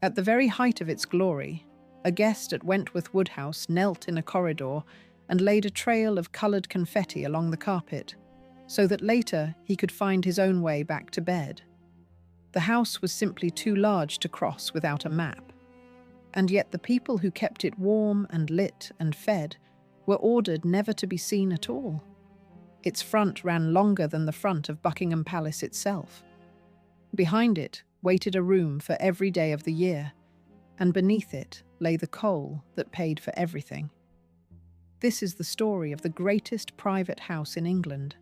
At the very height of its glory, a guest at Wentworth Woodhouse knelt in a corridor and laid a trail of coloured confetti along the carpet, so that later he could find his own way back to bed. The house was simply too large to cross without a map, and yet the people who kept it warm and lit and fed were ordered never to be seen at all. Its front ran longer than the front of Buckingham Palace itself. Behind it waited a room for every day of the year, and beneath it lay the coal that paid for everything. This is the story of the greatest private house in England,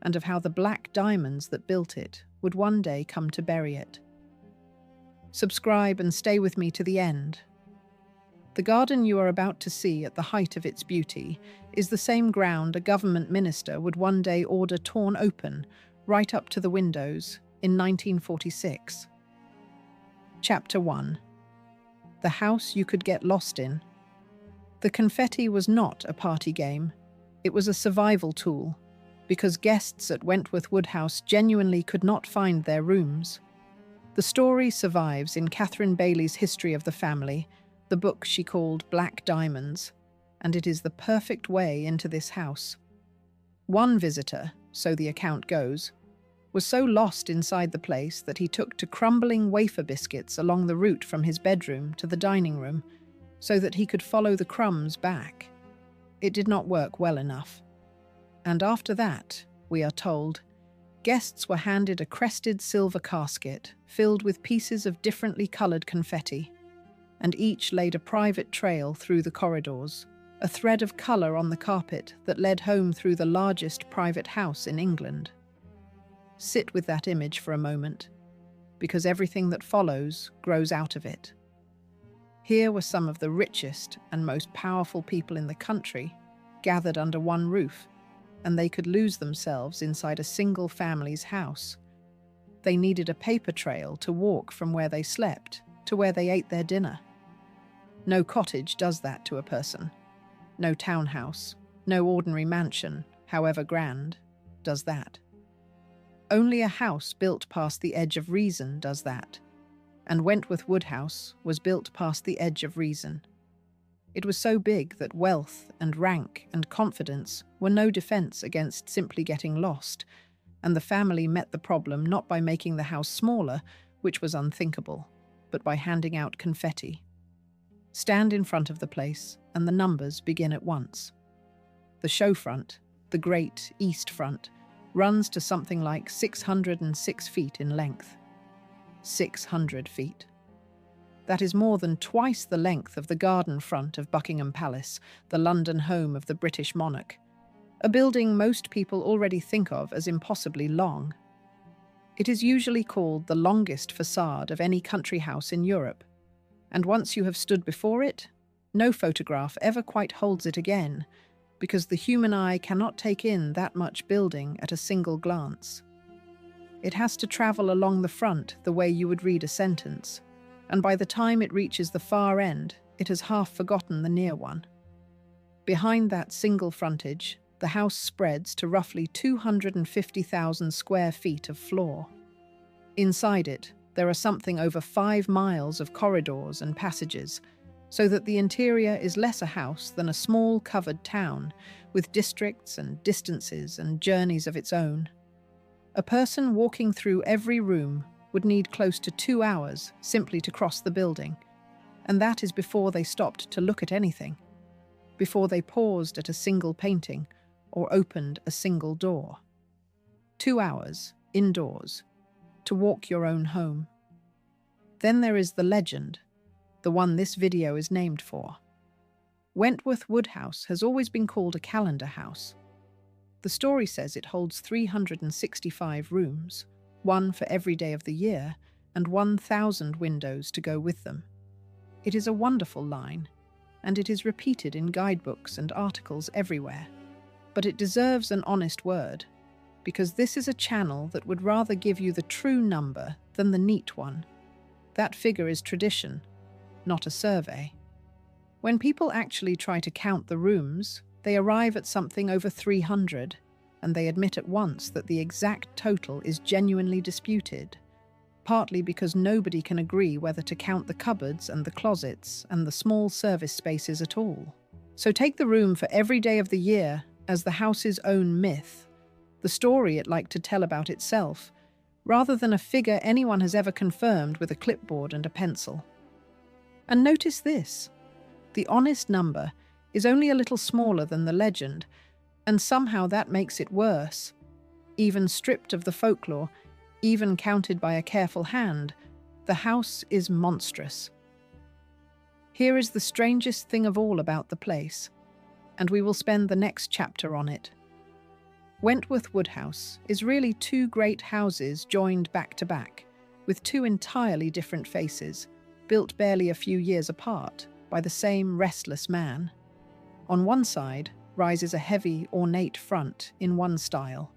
and of how the black diamonds that built it would one day come to bury it. Subscribe and stay with me to the end. The garden you are about to see at the height of its beauty is the same ground a government minister would one day order torn open right up to the windows in 1946. Chapter 1. The house you could get lost in. The confetti was not a party game. It was a survival tool, because guests at Wentworth Woodhouse genuinely could not find their rooms. The story survives in Catherine Bailey's History of the Family, the book she called Black Diamonds, and it is the perfect way into this house. One visitor, so the account goes, was so lost inside the place that he took to crumbling wafer biscuits along the route from his bedroom to the dining room, so that he could follow the crumbs back. It did not work well enough. And after that, we are told, guests were handed a crested silver casket filled with pieces of differently coloured confetti, and each laid a private trail through the corridors, a thread of colour on the carpet that led home through the largest private house in England. Sit with that image for a moment, because everything that follows grows out of it. Here were some of the richest and most powerful people in the country gathered under one roof, and they could lose themselves inside a single family's house. They needed a paper trail to walk from where they slept to where they ate their dinner. No cottage does that to a person. No townhouse, no ordinary mansion, however grand, does that. Only a house built past the edge of reason does that, and Wentworth Woodhouse was built past the edge of reason. It was so big that wealth and rank and confidence were no defense against simply getting lost, and the family met the problem not by making the house smaller, which was unthinkable, but by handing out confetti. Stand in front of the place, and the numbers begin at once. The show front, the great east front, runs to something like 606 feet in length. 600 feet. That is more than twice the length of the garden front of Buckingham Palace, the London home of the British monarch, a building most people already think of as impossibly long. It is usually called the longest façade of any country house in Europe, and once you have stood before it, no photograph ever quite holds it again, because the human eye cannot take in that much building at a single glance. It has to travel along the front the way you would read a sentence, and by the time it reaches the far end, it has half forgotten the near one. Behind that single frontage, the house spreads to roughly 250,000 square feet of floor. Inside it, there are something over 5 miles of corridors and passages, so that the interior is less a house than a small covered town, with districts and distances and journeys of its own. A person walking through every room would need close to 2 hours simply to cross the building, and that is before they stopped to look at anything, before they paused at a single painting or opened a single door. 2 hours, indoors, to walk your own home. Then there is the legend, the one this video is named for. Wentworth Woodhouse has always been called a calendar house. The story says it holds 365 rooms, one for every day of the year, and 1,000 windows to go with them. It is a wonderful line, and it is repeated in guidebooks and articles everywhere. But it deserves an honest word, because this is a channel that would rather give you the true number than the neat one. That figure is tradition, not a survey. When people actually try to count the rooms, they arrive at something over 300, and they admit at once that the exact total is genuinely disputed. partly because nobody can agree whether to count the cupboards and the closets and the small service spaces at all. So take the room for every day of the year as the house's own myth, the story it liked to tell about itself, rather than a figure anyone has ever confirmed with a clipboard and a pencil. And notice this: the honest number is only a little smaller than the legend, and somehow that makes it worse. Even stripped of the folklore, even counted by a careful hand, the house is monstrous. Here is the strangest thing of all about the place, and we will spend the next chapter on it. Wentworth Woodhouse is really two great houses joined back to back, with two entirely different faces, built barely a few years apart by the same restless man. On one side rises a heavy, ornate front in one style.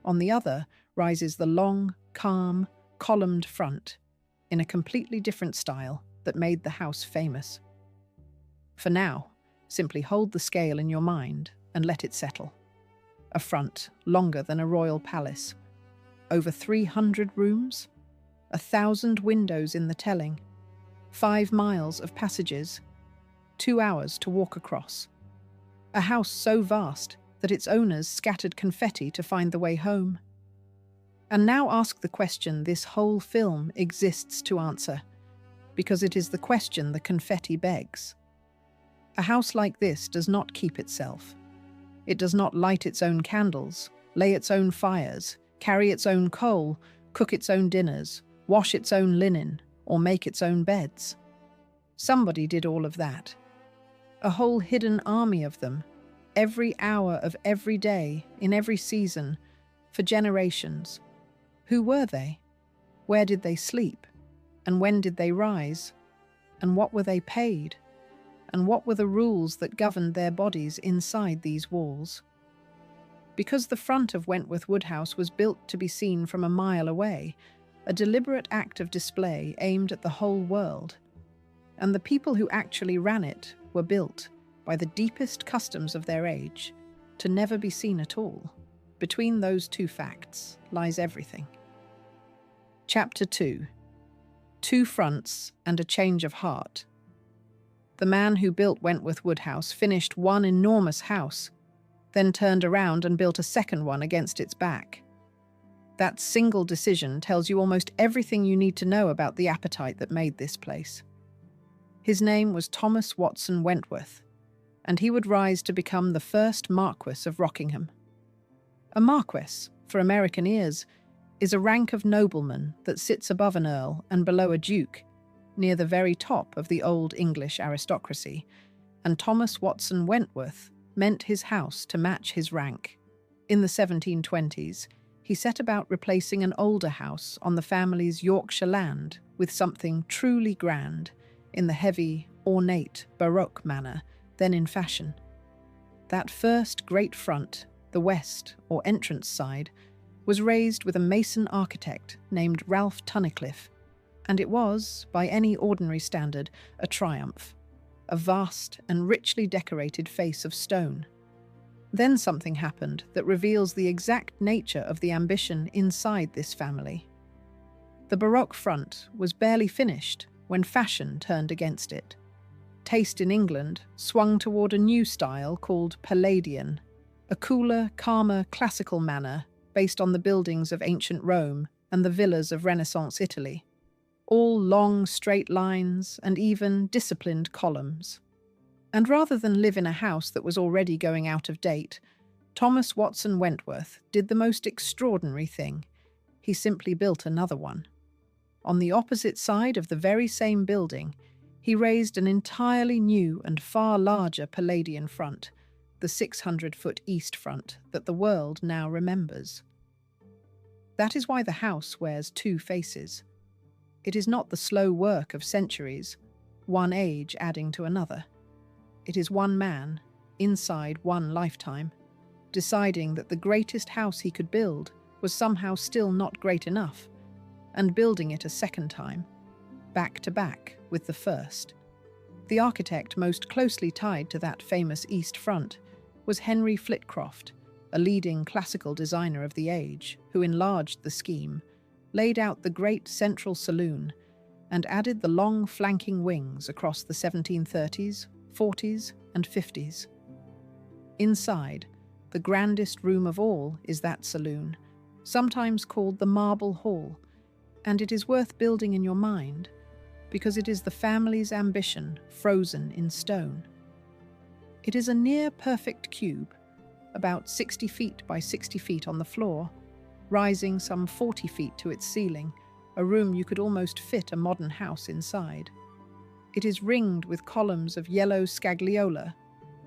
On the other rises the long, calm, columned front in a completely different style that made the house famous. For now, simply hold the scale in your mind and let it settle. A front longer than a royal palace, over 300 rooms, 1,000 windows in the telling, 5 miles of passages, 2 hours to walk across. A house so vast that its owners scattered confetti to find the way home. And now ask the question this whole film exists to answer, because it is the question the confetti begs. A house like this does not keep itself. It does not light its own candles, lay its own fires, carry its own coal, cook its own dinners, wash its own linen, or make its own beds. Somebody did all of that. A whole hidden army of them, every hour of every day, in every season, for generations. Who were they? Where did they sleep? And when did they rise? And what were they paid? And what were the rules that governed their bodies inside these walls? Because the front of Wentworth Woodhouse was built to be seen from a mile away, a deliberate act of display aimed at the whole world. And the people who actually ran it were built, by the deepest customs of their age, to never be seen at all. Between those two facts lies everything. Chapter 2. Two Fronts and a Change of Heart. The man who built Wentworth Woodhouse finished one enormous house, then turned around and built a second one against its back. That single decision tells you almost everything you need to know about the appetite that made this place. His name was Thomas Watson Wentworth, and he would rise to become the first Marquess of Rockingham. A Marquess, for American ears, is a rank of nobleman that sits above an earl and below a duke, near the very top of the old English aristocracy, and Thomas Watson Wentworth meant his house to match his rank. In the 1720s, he set about replacing an older house on the family's Yorkshire land with something truly grand, in the heavy, ornate, Baroque manner then in fashion. That first great front, the west, or entrance side, was raised with a mason architect named Ralph Tunnicliffe, and it was, by any ordinary standard, a triumph, a vast and richly decorated face of stone. Then something happened that reveals the exact nature of the ambition inside this family. The Baroque front was barely finished when fashion turned against it. Taste in England swung toward a new style called Palladian, a cooler, calmer, classical manner based on the buildings of ancient Rome and the villas of Renaissance Italy. All long, straight lines and even disciplined columns. And rather than live in a house that was already going out of date, Thomas Watson Wentworth did the most extraordinary thing. He simply built another one. On the opposite side of the very same building, he raised an entirely new and far larger Palladian front, the 600-foot east front that the world now remembers. That is why the house wears two faces. It is not the slow work of centuries, one age adding to another. It is one man, inside one lifetime, deciding that the greatest house he could build was somehow still not great enough, and building it a second time, back to back with the first. The architect most closely tied to that famous east front was Henry Flitcroft, a leading classical designer of the age, who enlarged the scheme, laid out the great central saloon, and added the long flanking wings across the 1730s, 40s, and 50s. Inside, the grandest room of all is that saloon, sometimes called the Marble Hall, and it is worth building in your mind because it is the family's ambition frozen in stone. It is a near-perfect cube, about 60 feet by 60 feet on the floor, rising some 40 feet to its ceiling, a room you could almost fit a modern house inside. It is ringed with columns of yellow scagliola,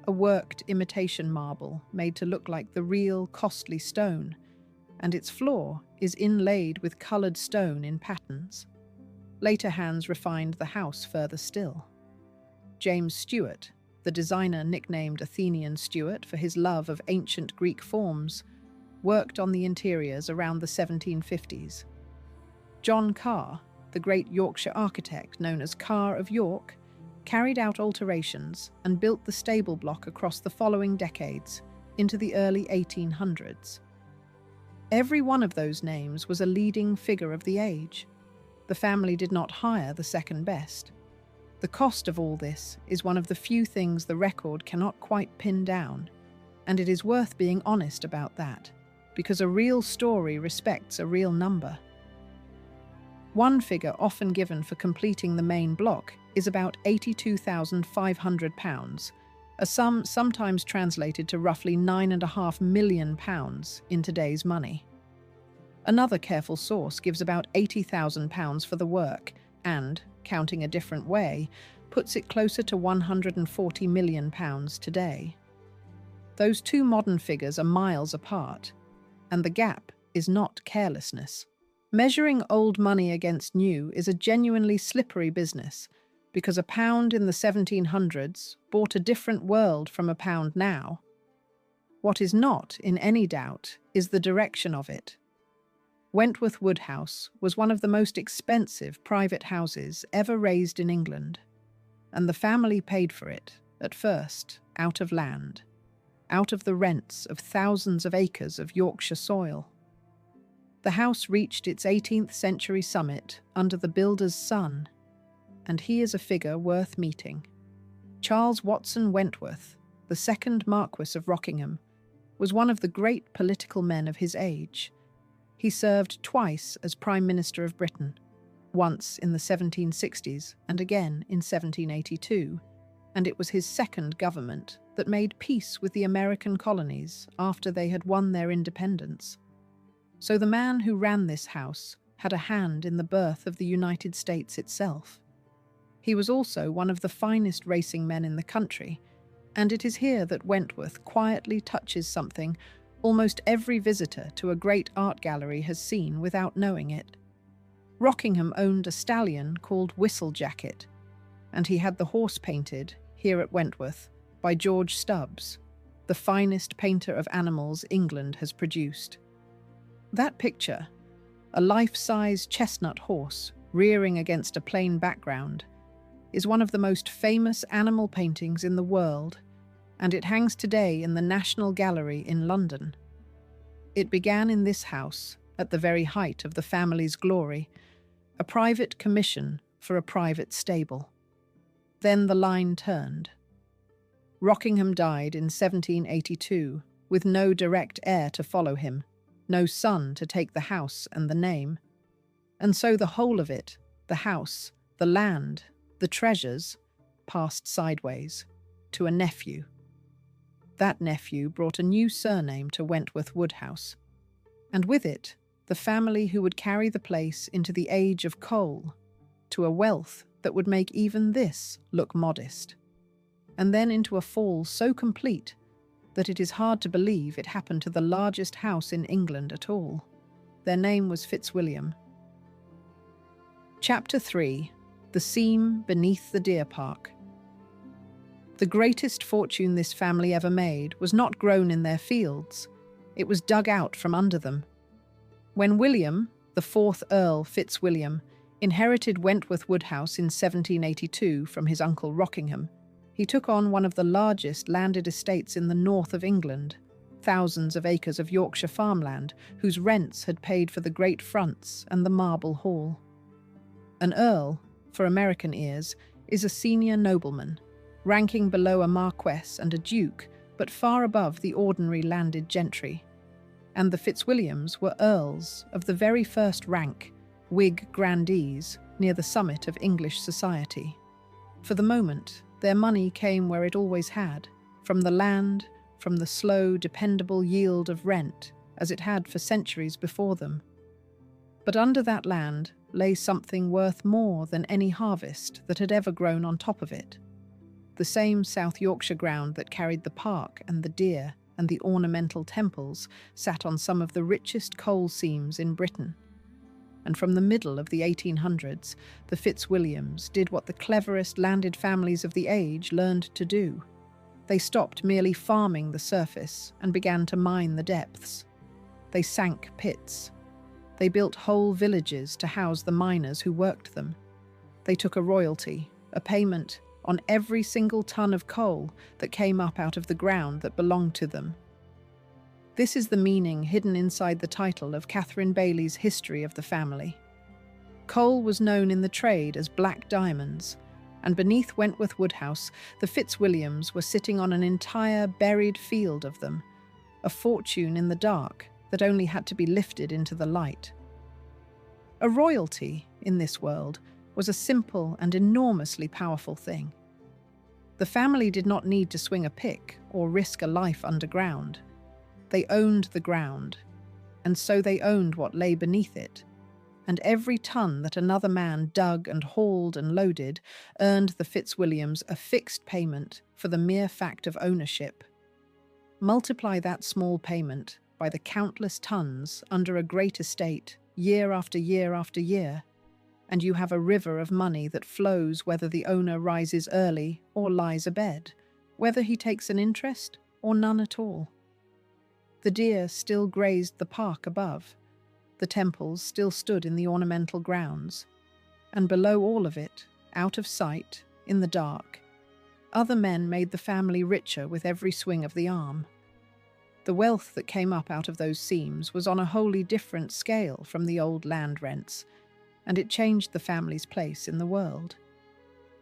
a worked imitation marble made to look like the real, costly stone, and its floor is inlaid with coloured stone in patterns. Later hands refined the house further still. James Stewart, the designer nicknamed Athenian Stewart for his love of ancient Greek forms, worked on the interiors around the 1750s. John Carr, the great Yorkshire architect known as Carr of York, carried out alterations and built the stable block across the following decades into the early 1800s. Every one of those names was a leading figure of the age. The family did not hire the second best. The cost of all this is one of the few things the record cannot quite pin down, and it is worth being honest about that, because a real story respects a real number. One figure often given for completing the main block is about £82,500, a sum sometimes translated to roughly £9.5 million in today's money. Another careful source gives about £80,000 for the work and, counting a different way, puts it closer to £140 million today. Those two modern figures are miles apart, and the gap is not carelessness. Measuring old money against new is a genuinely slippery business, because a pound in the 1700s bought a different world from a pound now. What is not in any doubt is the direction of it. Wentworth Woodhouse was one of the most expensive private houses ever raised in England, and the family paid for it, at first, out of land, out of the rents of thousands of acres of Yorkshire soil. The house reached its 18th century summit under the builder's son, and he is a figure worth meeting. Charles Watson Wentworth, the second Marquess of Rockingham, was one of the great political men of his age. He served twice as Prime Minister of Britain, once in the 1760s and again in 1782, and it was his second government that made peace with the American colonies after they had won their independence. So the man who ran this house had a hand in the birth of the United States itself. He was also one of the finest racing men in the country, and it is here that Wentworth quietly touches something almost every visitor to a great art gallery has seen without knowing it. Rockingham owned a stallion called Whistlejacket, and he had the horse painted, here at Wentworth, by George Stubbs, the finest painter of animals England has produced. That picture, a life-size chestnut horse rearing against a plain background, is one of the most famous animal paintings in the world, and it hangs today in the National Gallery in London. It began in this house, at the very height of the family's glory, a private commission for a private stable. Then the line turned. Rockingham died in 1782, with no direct heir to follow him, no son to take the house and the name. And so the whole of it, the house, the land, the treasures, passed sideways to a nephew. That nephew brought a new surname to Wentworth Woodhouse, and with it, the family who would carry the place into the age of coal, to a wealth that would make even this look modest, and then into a fall so complete that it is hard to believe it happened to the largest house in England at all. Their name was Fitzwilliam. Chapter 3. The Seam Beneath the Deer Park. The greatest fortune this family ever made was not grown in their fields, it was dug out from under them. When William, the fourth Earl Fitzwilliam, inherited Wentworth Woodhouse in 1782 from his uncle Rockingham, he took on one of the largest landed estates in the north of England, thousands of acres of Yorkshire farmland whose rents had paid for the great fronts and the marble hall. An earl, for American ears, is a senior nobleman, ranking below a marquess and a duke, but far above the ordinary landed gentry. And the Fitzwilliams were earls of the very first rank, Whig grandees, near the summit of English society. For the moment, their money came where it always had, from the land, from the slow, dependable yield of rent, as it had for centuries before them. But under that land lay something worth more than any harvest that had ever grown on top of it. The same South Yorkshire ground that carried the park and the deer and the ornamental temples sat on some of the richest coal seams in Britain. And from the middle of the 1800s, the Fitzwilliams did what the cleverest landed families of the age learned to do. They stopped merely farming the surface and began to mine the depths. They sank pits. They built whole villages to house the miners who worked them. They took a royalty, a payment, on every single ton of coal that came up out of the ground that belonged to them. This is the meaning hidden inside the title of Catherine Bailey's History of the Family. Coal was known in the trade as black diamonds, and beneath Wentworth Woodhouse, the Fitzwilliams were sitting on an entire buried field of them, a fortune in the dark that only had to be lifted into the light. A royalty, in this world, was a simple and enormously powerful thing. The family did not need to swing a pick or risk a life underground. They owned the ground, and so they owned what lay beneath it, and every ton that another man dug and hauled and loaded earned the Fitzwilliams a fixed payment for the mere fact of ownership. Multiply that small payment by the countless tons under a great estate, year after year after year, and you have a river of money that flows whether the owner rises early or lies abed, whether he takes an interest or none at all. The deer still grazed the park above, the temples still stood in the ornamental grounds, and below all of it, out of sight, in the dark, other men made the family richer with every swing of the arm. The wealth that came up out of those seams was on a wholly different scale from the old land rents, and it changed the family's place in the world.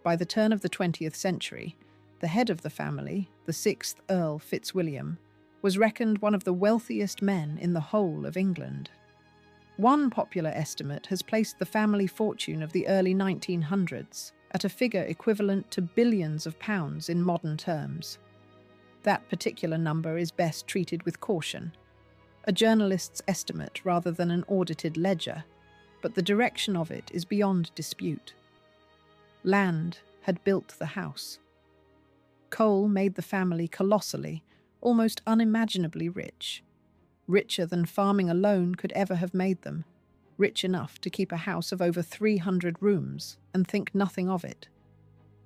By the turn of the 20th century, the head of the family, the 6th Earl Fitzwilliam, was reckoned one of the wealthiest men in the whole of England. One popular estimate has placed the family fortune of the early 1900s at a figure equivalent to billions of pounds in modern terms. That particular number is best treated with caution, a journalist's estimate rather than an audited ledger, but the direction of it is beyond dispute. Land had built the house. Coal made the family colossally, almost unimaginably rich. Richer than farming alone could ever have made them, rich enough to keep a house of over 300 rooms and think nothing of it.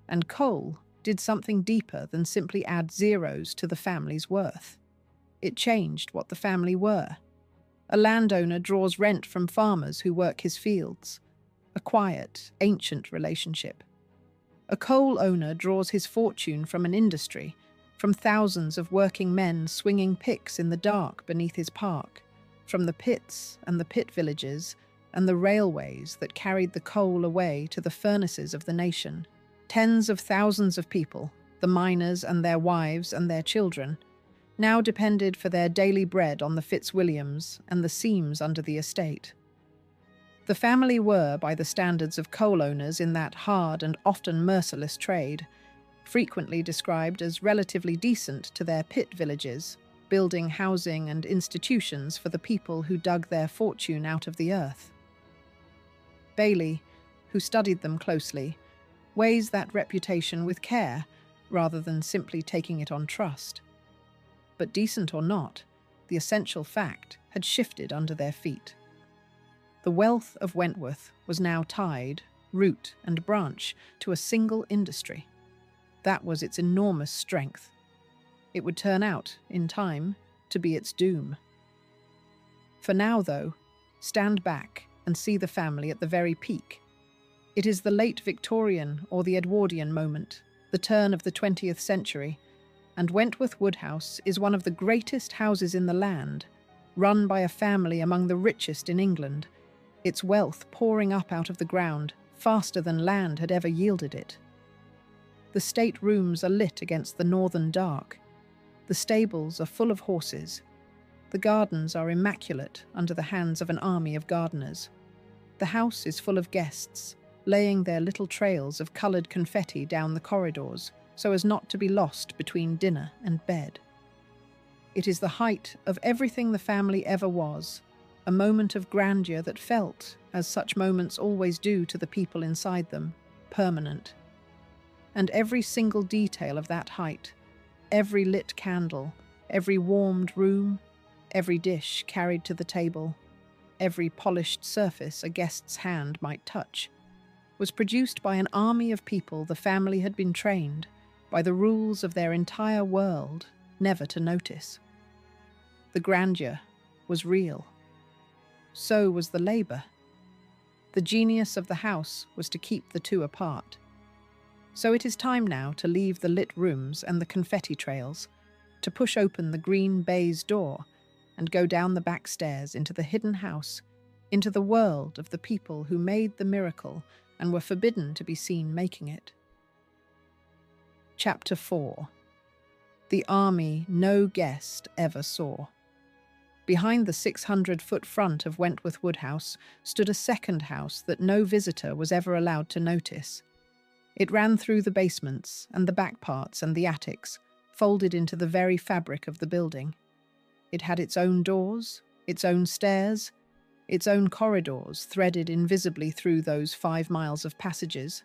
And coal did something deeper than simply add zeros to the family's worth. It changed what the family were. A landowner draws rent from farmers who work his fields, a quiet, ancient relationship. A coal owner draws his fortune from an industry, from thousands of working men swinging picks in the dark beneath his park, from the pits and the pit villages and the railways that carried the coal away to the furnaces of the nation. Tens of thousands of people, the miners and their wives and their children, now depended for their daily bread on the Fitzwilliams and the seams under the estate. The family were, by the standards of coal owners in that hard and often merciless trade, frequently described as relatively decent to their pit villages, building housing and institutions for the people who dug their fortune out of the earth. Bailey, who studied them closely, weighs that reputation with care rather than simply taking it on trust. But decent or not, the essential fact had shifted under their feet. The wealth of Wentworth was now tied, root and branch, to a single industry. That was its enormous strength. It would turn out, in time, to be its doom. For now, though, stand back and see the family at the very peak. It is the late Victorian or the Edwardian moment, the turn of the 20th century, and Wentworth Woodhouse is one of the greatest houses in the land, run by a family among the richest in England, its wealth pouring up out of the ground faster than land had ever yielded it. The state rooms are lit against the northern dark. The stables are full of horses. The gardens are immaculate under the hands of an army of gardeners. The house is full of guests, laying their little trails of coloured confetti down the corridors so as not to be lost between dinner and bed. It is the height of everything the family ever was, a moment of grandeur that felt, as such moments always do to the people inside them, permanent. And every single detail of that height, every lit candle, every warmed room, every dish carried to the table, every polished surface a guest's hand might touch, was produced by an army of people the family had been trained, by the rules of their entire world, never to notice. The grandeur was real. So was the labour. The genius of the house was to keep the two apart. So it is time now to leave the lit rooms and the confetti trails, to push open the green baize door and go down the back stairs into the hidden house, into the world of the people who made the miracle and were forbidden to be seen making it. Chapter 4. The army no guest ever saw. Behind the 600-foot front of Wentworth Woodhouse stood a second house that no visitor was ever allowed to notice. It ran through the basements and the back parts and the attics, folded into the very fabric of the building. It had its own doors, its own stairs, its own corridors threaded invisibly through those 5 miles of passages,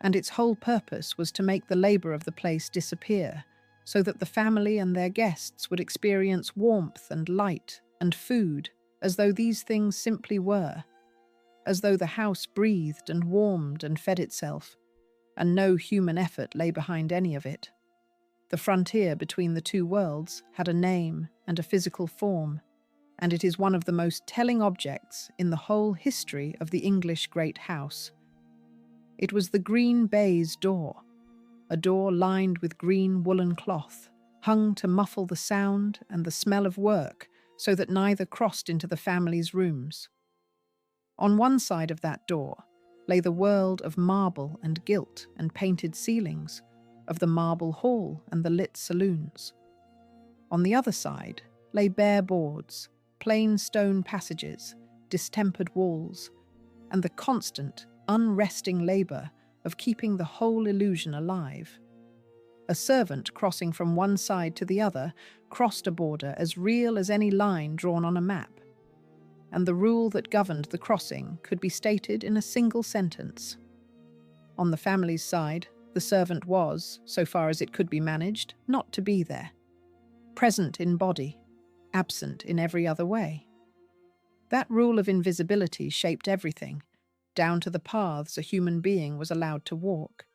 and its whole purpose was to make the labour of the place disappear, so that the family and their guests would experience warmth and light and food as though these things simply were, as though the house breathed and warmed and fed itself, and no human effort lay behind any of it. The frontier between the two worlds had a name and a physical form, and it is one of the most telling objects in the whole history of the English great house. It was the green baize door, a door lined with green woolen cloth, hung to muffle the sound and the smell of work so that neither crossed into the family's rooms. On one side of that door lay the world of marble and gilt and painted ceilings, of the marble hall and the lit saloons. On the other side lay bare boards, plain stone passages, distempered walls, and the constant, unresting labour of keeping the whole illusion alive. A servant crossing from one side to the other crossed a border as real as any line drawn on a map, and the rule that governed the crossing could be stated in a single sentence. On the family's side, the servant was, so far as it could be managed, not to be there. Present in body, absent in every other way. That rule of invisibility shaped everything, down to the paths a human being was allowed to walk.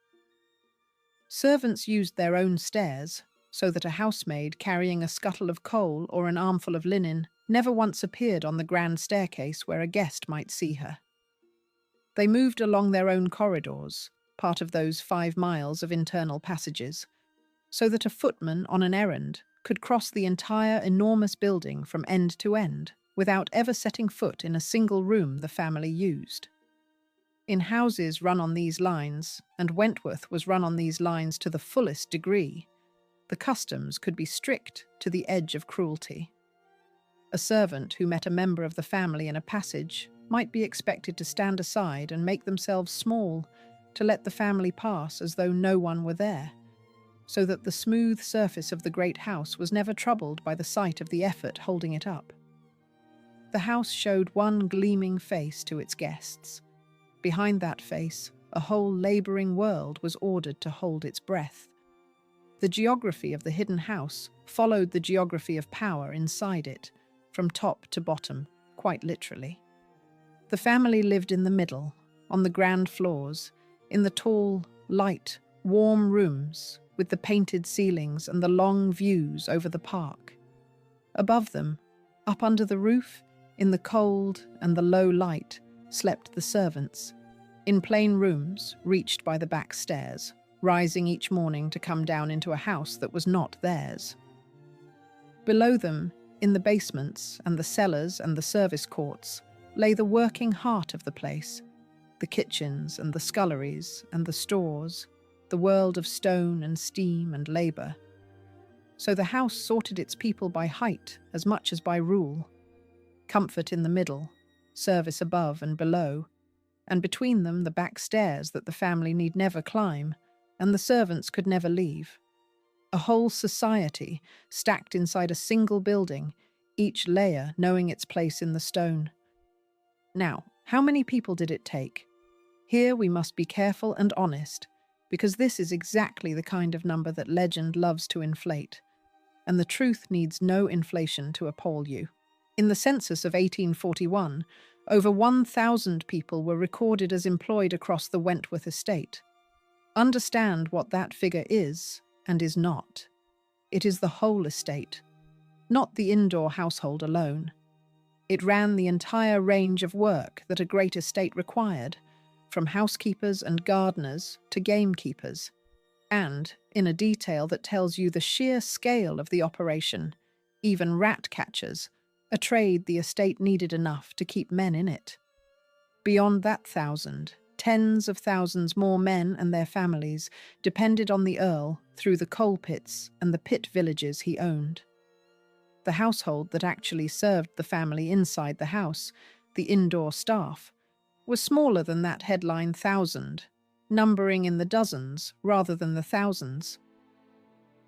Servants used their own stairs, so that a housemaid carrying a scuttle of coal or an armful of linen never once appeared on the grand staircase where a guest might see her. They moved along their own corridors, part of those 5 miles of internal passages, so that a footman on an errand could cross the entire enormous building from end to end without ever setting foot in a single room the family used. In houses run on these lines, and Wentworth was run on these lines to the fullest degree, the customs could be strict to the edge of cruelty. A servant who met a member of the family in a passage might be expected to stand aside and make themselves small, to let the family pass as though no one were there, so that the smooth surface of the great house was never troubled by the sight of the effort holding it up. The house showed one gleaming face to its guests. Behind that face, a whole labouring world was ordered to hold its breath. The geography of the hidden house followed the geography of power inside it, from top to bottom, quite literally. The family lived in the middle, on the grand floors, in the tall, light, warm rooms with the painted ceilings and the long views over the park. Above them, up under the roof, in the cold and the low light, slept the servants, in plain rooms reached by the back stairs, rising each morning to come down into a house that was not theirs. Below them, in the basements and the cellars and the service courts, lay the working heart of the place, the kitchens and the sculleries and the stores, the world of stone and steam and labour. So the house sorted its people by height as much as by rule. Comfort in the middle, service above and below, and between them the back stairs that the family need never climb and the servants could never leave. A whole society stacked inside a single building, each layer knowing its place in the stone. Now, how many people did it take? Here we must be careful and honest, because this is exactly the kind of number that legend loves to inflate, and the truth needs no inflation to appall you. In the census of 1841, over 1,000 people were recorded as employed across the Wentworth estate. Understand what that figure is and is not. It is the whole estate, not the indoor household alone. It ran the entire range of work that a great estate required, from housekeepers and gardeners to gamekeepers, and in a detail that tells you the sheer scale of the operation, even rat catchers, a trade the estate needed enough to keep men in it. Beyond that 1,000, tens of thousands more men and their families depended on the Earl through the coal pits and the pit villages he owned. The household that actually served the family inside the house, the indoor staff, was smaller than that headline 1,000, numbering in the dozens rather than the thousands.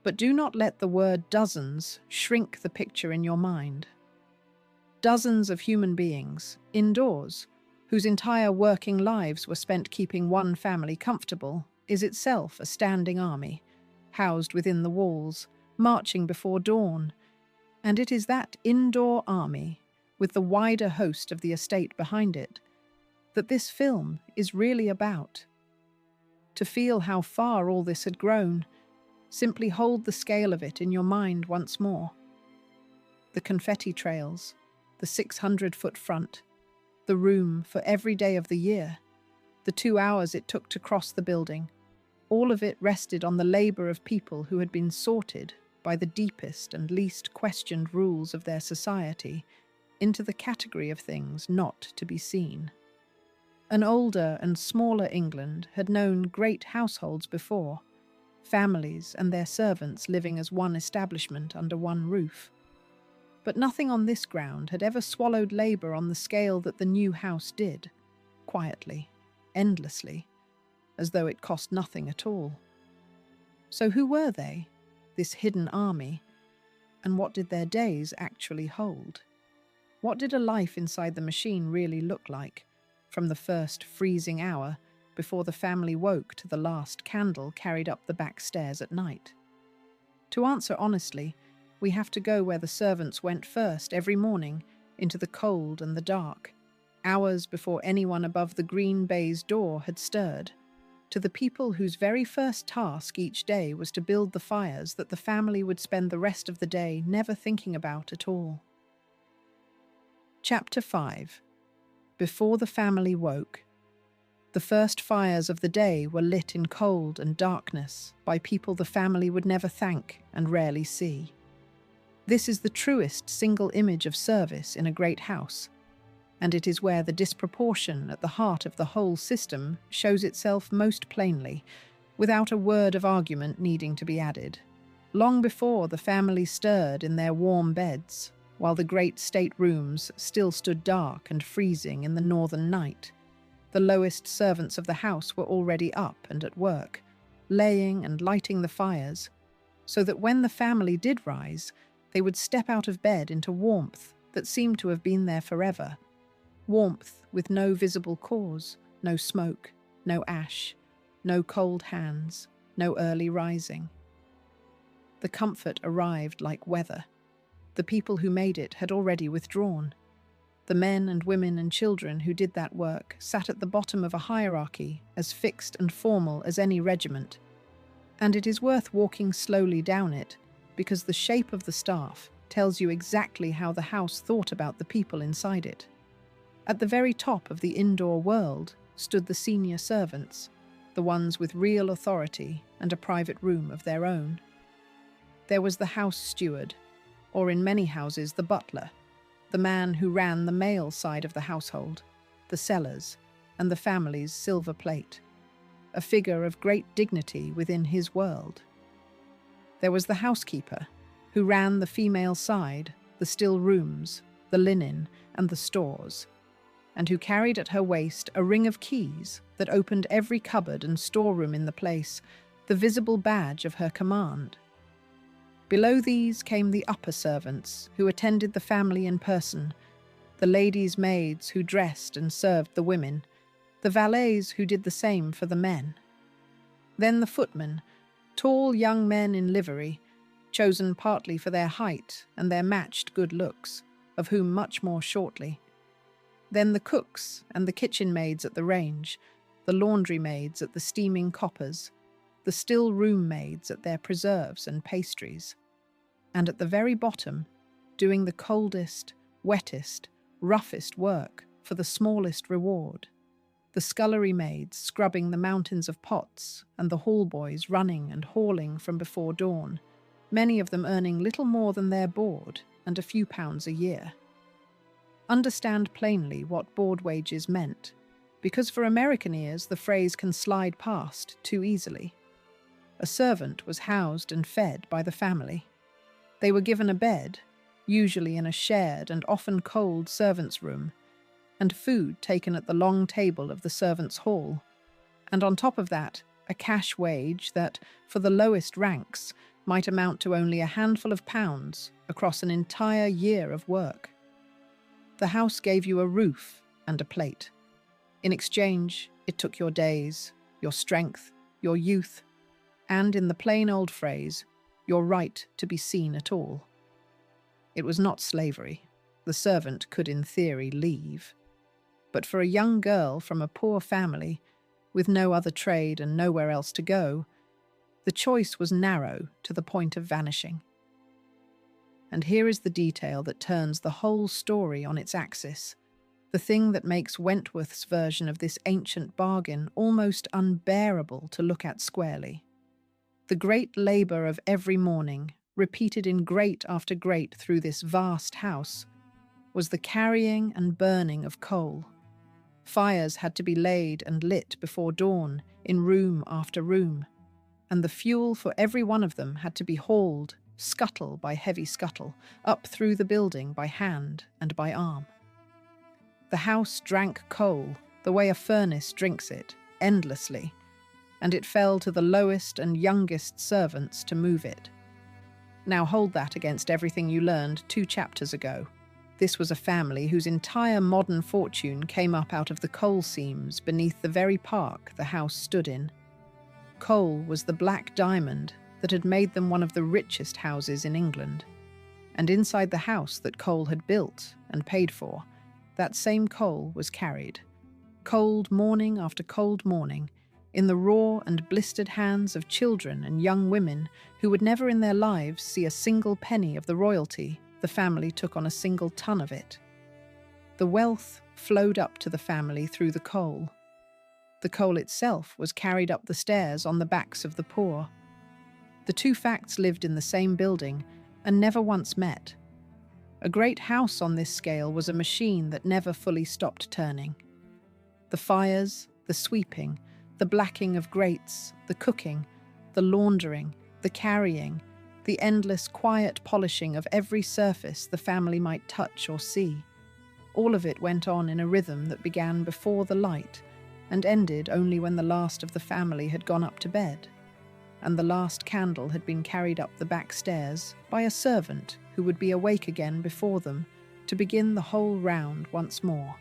But do not let the word dozens shrink the picture in your mind. Dozens of human beings, indoors, whose entire working lives were spent keeping one family comfortable, is itself a standing army, housed within the walls, marching before dawn. And it is that indoor army, with the wider host of the estate behind it, that this film is really about. To feel how far all this had grown, simply hold the scale of it in your mind once more. The confetti trails, the 600-foot front, the room for every day of the year, the 2 hours it took to cross the building, all of it rested on the labour of people who had been sorted by the deepest and least questioned rules of their society into the category of things not to be seen. An older and smaller England had known great households before, families and their servants living as one establishment under one roof. But nothing on this ground had ever swallowed labour on the scale that the new house did, quietly, endlessly, as though it cost nothing at all. So who were they, this hidden army, and what did their days actually hold? What did a life inside the machine really look like, from the first freezing hour before the family woke to the last candle carried up the back stairs at night? To answer honestly, we have to go where the servants went first every morning, into the cold and the dark, hours before anyone above the green baize door had stirred, to the people whose very first task each day was to build the fires that the family would spend the rest of the day never thinking about at all. Chapter 5. Before the family woke. The first fires of the day were lit in cold and darkness by people the family would never thank and rarely see. This is the truest single image of service in a great house, and it is where the disproportion at the heart of the whole system shows itself most plainly, without a word of argument needing to be added. Long before the family stirred in their warm beds, while the great state rooms still stood dark and freezing in the northern night, the lowest servants of the house were already up and at work, laying and lighting the fires, so that when the family did rise, they would step out of bed into warmth that seemed to have been there forever. Warmth with no visible cause, no smoke, no ash, no cold hands, no early rising. The comfort arrived like weather. The people who made it had already withdrawn. The men and women and children who did that work sat at the bottom of a hierarchy as fixed and formal as any regiment. And it is worth walking slowly down it, because the shape of the staff tells you exactly how the house thought about the people inside it. At the very top of the indoor world stood the senior servants, the ones with real authority and a private room of their own. There was the house steward, or in many houses the butler, the man who ran the male side of the household, the cellars, and the family's silver plate, a figure of great dignity within his world. There was the housekeeper, who ran the female side, the still rooms, the linen, and the stores, and who carried at her waist a ring of keys that opened every cupboard and storeroom in the place, the visible badge of her command. Below these came the upper servants, who attended the family in person, the ladies' maids who dressed and served the women, the valets who did the same for the men. Then the footmen, tall young men in livery, chosen partly for their height and their matched good looks, of whom much more shortly. Then the cooks and the kitchen maids at the range, the laundry maids at the steaming coppers, the still room maids at their preserves and pastries. And at the very bottom, doing the coldest, wettest, roughest work for the smallest reward, the scullery maids scrubbing the mountains of pots and the hall boys running and hauling from before dawn, many of them earning little more than their board and a few pounds a year. Understand plainly what board wages meant, because for American ears the phrase can slide past too easily. A servant was housed and fed by the family. They were given a bed, usually in a shared and often cold servants' room, and food taken at the long table of the servants' hall, and on top of that, a cash wage that, for the lowest ranks, might amount to only a handful of pounds across an entire year of work. The house gave you a roof and a plate. In exchange, it took your days, your strength, your youth, and, in the plain old phrase, your right to be seen at all. It was not slavery. The servant could, in theory, leave. But for a young girl from a poor family, with no other trade and nowhere else to go, the choice was narrow to the point of vanishing. And here is the detail that turns the whole story on its axis, the thing that makes Wentworth's version of this ancient bargain almost unbearable to look at squarely. The great labour of every morning, repeated in grate after grate through this vast house, was the carrying and burning of coal. Fires had to be laid and lit before dawn in room after room, and the fuel for every one of them had to be hauled, scuttle by heavy scuttle, up through the building by hand and by arm. The house drank coal the way a furnace drinks it, endlessly, and it fell to the lowest and youngest servants to move it. Now hold that against everything you learned 2 chapters ago. This was a family whose entire modern fortune came up out of the coal seams beneath the very park the house stood in. Coal was the black diamond that had made them one of the richest houses in England. And inside the house that coal had built and paid for, that same coal was carried, cold morning after cold morning, in the raw and blistered hands of children and young women who would never in their lives see a single penny of the royalty the family took on a single ton of it. The wealth flowed up to the family through the coal. The coal itself was carried up the stairs on the backs of the poor. The 2 facts lived in the same building and never once met. A great house on this scale was a machine that never fully stopped turning. The fires, the sweeping, the blacking of grates, the cooking, the laundering, the carrying, the endless quiet polishing of every surface the family might touch or see. All of it went on in a rhythm that began before the light and ended only when the last of the family had gone up to bed, and the last candle had been carried up the back stairs by a servant who would be awake again before them to begin the whole round once more.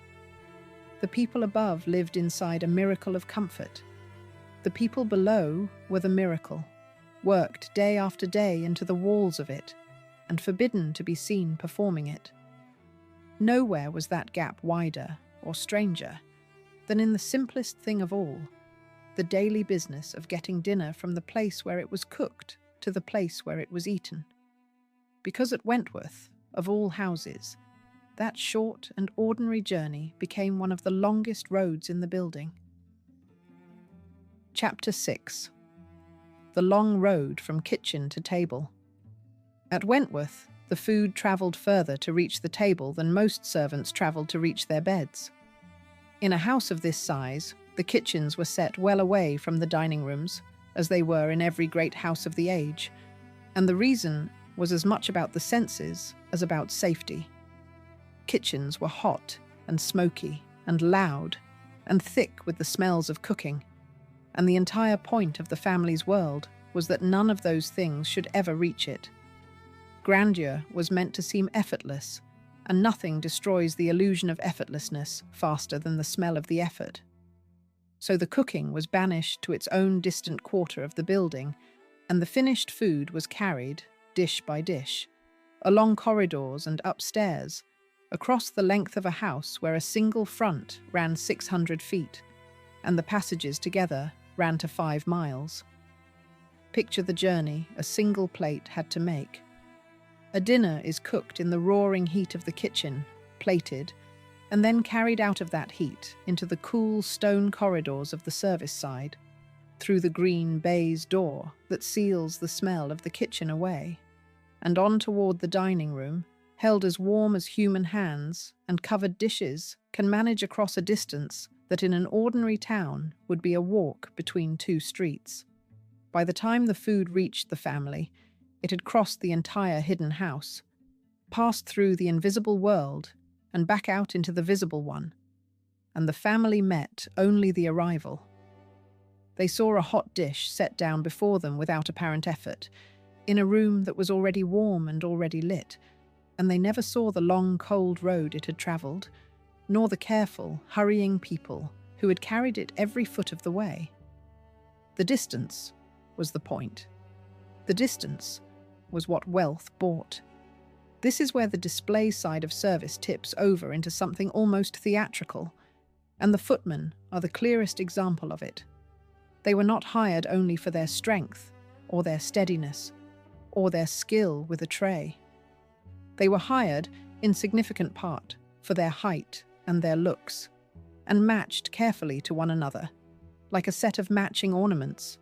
The people above lived inside a miracle of comfort. The people below were the miracle, worked day after day into the walls of it, and forbidden to be seen performing it. Nowhere was that gap wider or stranger than in the simplest thing of all, the daily business of getting dinner from the place where it was cooked to the place where it was eaten. Because at Wentworth, of all houses, that short and ordinary journey became one of the longest roads in the building. Chapter 6. The long road from kitchen to table. At Wentworth, the food travelled further to reach the table than most servants travelled to reach their beds. In a house of this size, the kitchens were set well away from the dining rooms, as they were in every great house of the age, and the reason was as much about the senses as about safety. Kitchens were hot and smoky and loud and thick with the smells of cooking, and the entire point of the family's world was that none of those things should ever reach it. Grandeur was meant to seem effortless, and nothing destroys the illusion of effortlessness faster than the smell of the effort. So the cooking was banished to its own distant quarter of the building, and the finished food was carried, dish by dish, along corridors and upstairs, across the length of a house where a single front ran 600 feet, and the passages together ran to 5 miles. Picture the journey a single plate had to make. A dinner is cooked in the roaring heat of the kitchen, plated, and then carried out of that heat into the cool stone corridors of the service side, through the green baize door that seals the smell of the kitchen away, and on toward the dining room, held as warm as human hands and covered dishes can manage across a distance that in an ordinary town would be a walk between 2 streets. By the time the food reached the family, it had crossed the entire hidden house, passed through the invisible world and back out into the visible one, and the family met only the arrival. They saw a hot dish set down before them without apparent effort, in a room that was already warm and already lit, and they never saw the long, cold road it had travelled, nor the careful, hurrying people who had carried it every foot of the way. The distance was the point. The distance was what wealth bought. This is where the display side of service tips over into something almost theatrical, and the footmen are the clearest example of it. They were not hired only for their strength, or their steadiness, or their skill with a tray. They were hired, in significant part, for their height and their looks, and matched carefully to one another, like a set of matching ornaments,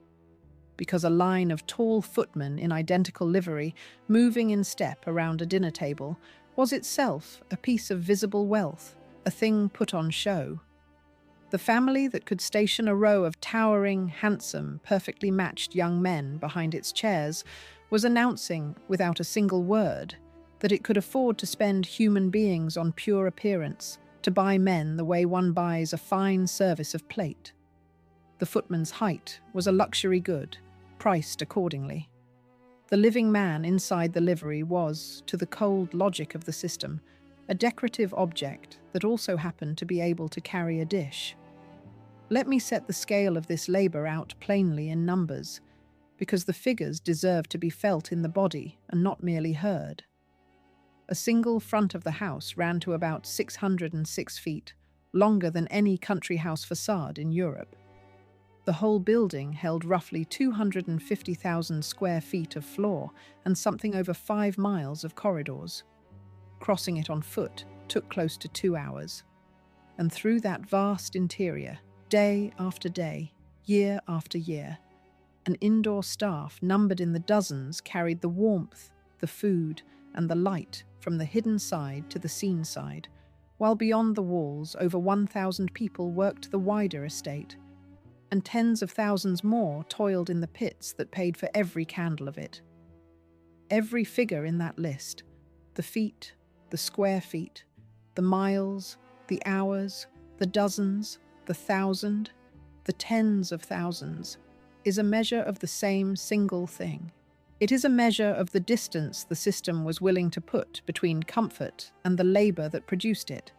because a line of tall footmen in identical livery moving in step around a dinner table was itself a piece of visible wealth, a thing put on show. The family that could station a row of towering, handsome, perfectly matched young men behind its chairs was announcing, without a single word, that it could afford to spend human beings on pure appearance, to buy men the way one buys a fine service of plate. The footman's height was a luxury good, priced accordingly. The living man inside the livery was, to the cold logic of the system, a decorative object that also happened to be able to carry a dish. Let me set the scale of this labour out plainly in numbers, because the figures deserve to be felt in the body and not merely heard. A single front of the house ran to about 606 feet, longer than any country house façade in Europe. The whole building held roughly 250,000 square feet of floor and something over 5 miles of corridors. Crossing it on foot took close to 2 hours. And through that vast interior, day after day, year after year, an indoor staff numbered in the dozens carried the warmth, the food, and the light from the hidden side to the seen side, while beyond the walls over 1,000 people worked the wider estate, and tens of thousands more toiled in the pits that paid for every candle of it. Every figure in that list, the feet, the square feet, the miles, the hours, the dozens, the thousand, the tens of thousands, is a measure of the same single thing. It is a measure of the distance the system was willing to put between comfort and the labour that produced it,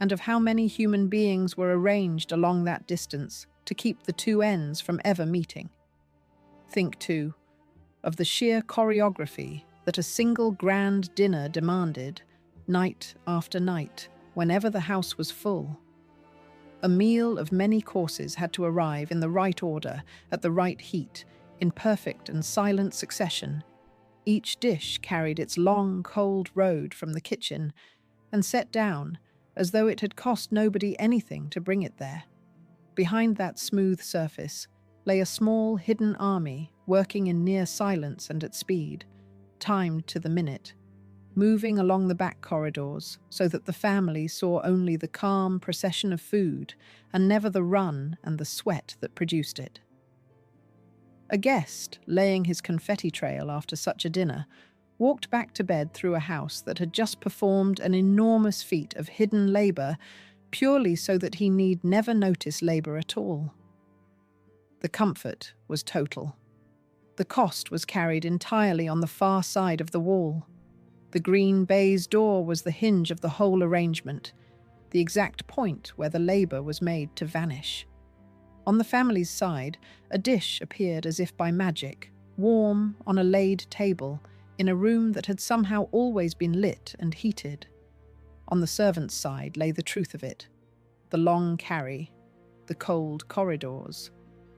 and of how many human beings were arranged along that distance to keep the two ends from ever meeting. Think, too, of the sheer choreography that a single grand dinner demanded, night after night, whenever the house was full. A meal of many courses had to arrive in the right order, at the right heat, in perfect and silent succession. Each dish carried its long, cold road from the kitchen and set down as though it had cost nobody anything to bring it there. Behind that smooth surface, lay a small, hidden army working in near silence and at speed, timed to the minute, moving along the back corridors so that the family saw only the calm procession of food and never the run and the sweat that produced it. A guest, laying his confetti trail after such a dinner, walked back to bed through a house that had just performed an enormous feat of hidden labour purely so that he need never notice labour at all. The comfort was total. The cost was carried entirely on the far side of the wall. The green baize door was the hinge of the whole arrangement, the exact point where the labour was made to vanish. On the family's side, a dish appeared as if by magic, warm on a laid table, in a room that had somehow always been lit and heated. On the servants' side lay the truth of it: the long carry, the cold corridors,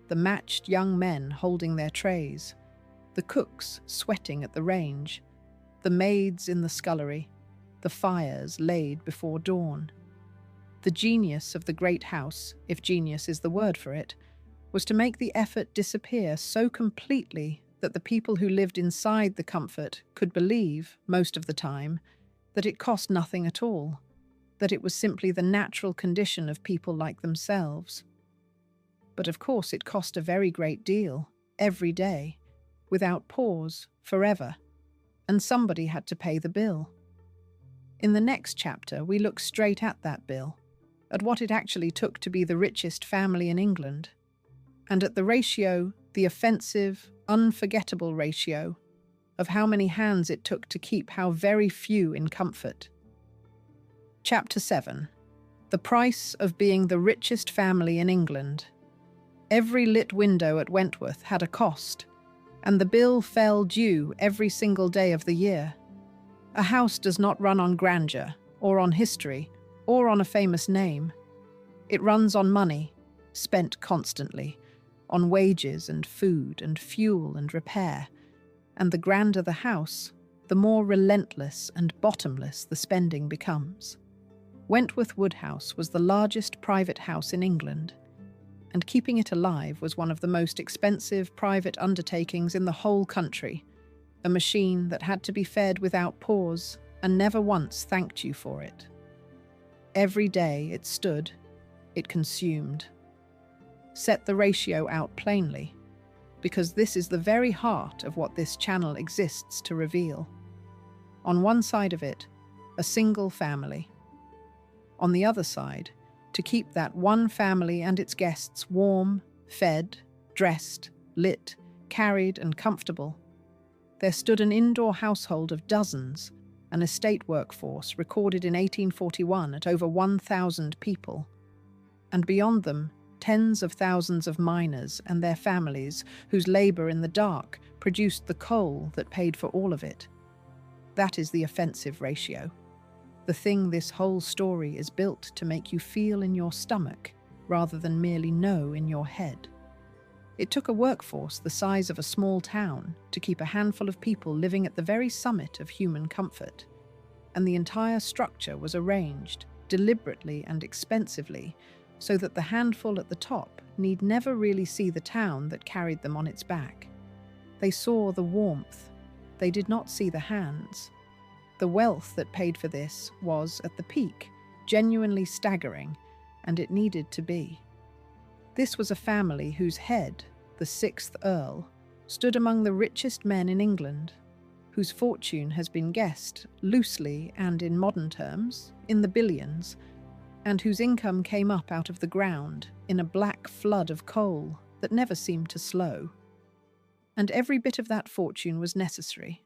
the matched young men holding their trays, the cooks sweating at the range, the maids in the scullery, the fires laid before dawn. The genius of the great house, if genius is the word for it, was to make the effort disappear so completely that the people who lived inside the comfort could believe, most of the time, that it cost nothing at all, that it was simply the natural condition of people like themselves. But of course it cost a very great deal, every day, without pause, forever, and somebody had to pay the bill. In the next chapter, we look straight at that bill, at what it actually took to be the richest family in England, and at the ratio, the offensive, unforgettable ratio, of how many hands it took to keep how very few in comfort. Chapter 7. The price of being the richest family in England. Every lit window at Wentworth had a cost, and the bill fell due every single day of the year. A house does not run on grandeur, or on history, or on a famous name. It runs on money, spent constantly, on wages and food and fuel and repair, and the grander the house, the more relentless and bottomless the spending becomes. Wentworth Woodhouse was the largest private house in England, and keeping it alive was one of the most expensive private undertakings in the whole country, a machine that had to be fed without pause and never once thanked you for it. Every day it stood, it consumed. Set the ratio out plainly, because this is the very heart of what this channel exists to reveal. On one side of it, a single family. On the other side, to keep that one family and its guests warm, fed, dressed, lit, carried and comfortable, there stood an indoor household of dozens, an estate workforce recorded in 1841 at over 1,000 people, and beyond them, tens of thousands of miners and their families whose labour in the dark produced the coal that paid for all of it. That is the offensive ratio. The thing this whole story is built to make you feel in your stomach rather than merely know in your head. It took a workforce the size of a small town to keep a handful of people living at the very summit of human comfort, and the entire structure was arranged, deliberately and expensively, so that the handful at the top need never really see the town that carried them on its back. They saw the warmth. They did not see the hands. The wealth that paid for this was, at the peak, genuinely staggering, and it needed to be. This was a family whose head, the 6th Earl, stood among the richest men in England, whose fortune has been guessed, loosely and in modern terms, in the billions, and whose income came up out of the ground in a black flood of coal that never seemed to slow. And every bit of that fortune was necessary,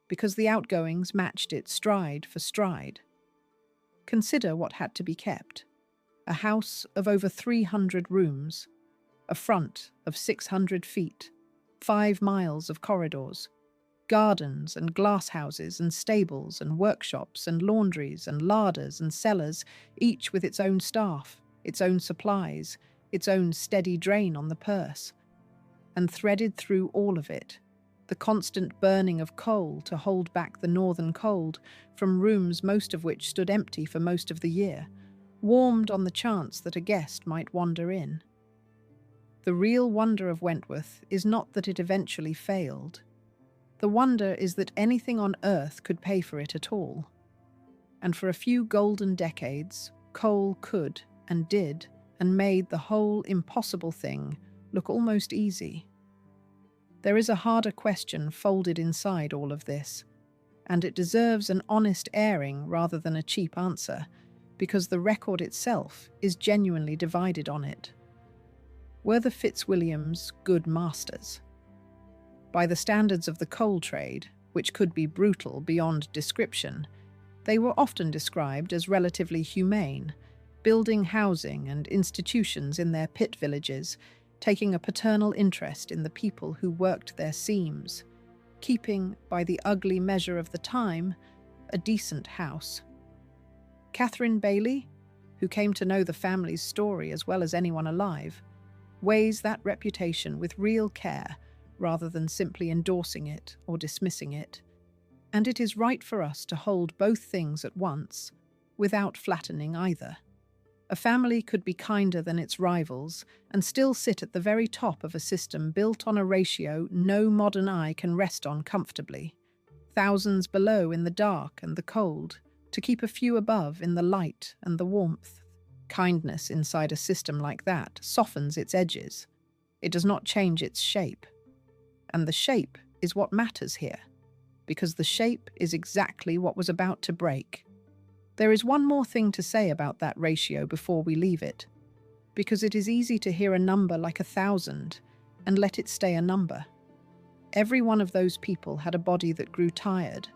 because the outgoings matched it stride for stride. Consider what had to be kept. A house of over 300 rooms, a front of 600 feet, 5 miles of corridors, gardens and glass houses and stables and workshops and laundries and larders and cellars, each with its own staff, its own supplies, its own steady drain on the purse. And threaded through all of it, the constant burning of coal to hold back the northern cold from rooms most of which stood empty for most of the year, warmed on the chance that a guest might wander in. The real wonder of Wentworth is not that it eventually failed. The wonder is that anything on earth could pay for it at all. And for a few golden decades, coal could and did and made the whole impossible thing look almost easy. There is a harder question folded inside all of this, and it deserves an honest airing rather than a cheap answer, because the record itself is genuinely divided on it. Were the Fitzwilliams good masters? By the standards of the coal trade, which could be brutal beyond description, they were often described as relatively humane, building housing and institutions in their pit villages, taking a paternal interest in the people who worked their seams, keeping, by the ugly measure of the time, a decent house. Catherine Bailey, who came to know the family's story as well as anyone alive, weighs that reputation with real care rather than simply endorsing it or dismissing it. And it is right for us to hold both things at once, without flattening either. A family could be kinder than its rivals and still sit at the very top of a system built on a ratio no modern eye can rest on comfortably. Thousands below in the dark and the cold, to keep a few above in the light and the warmth. Kindness inside a system like that softens its edges. It does not change its shape. And the shape is what matters here, because the shape is exactly what was about to break. There is one more thing to say about that ratio before we leave it, because it is easy to hear a number like 1,000 and let it stay a number. Every one of those people had a body that grew tired,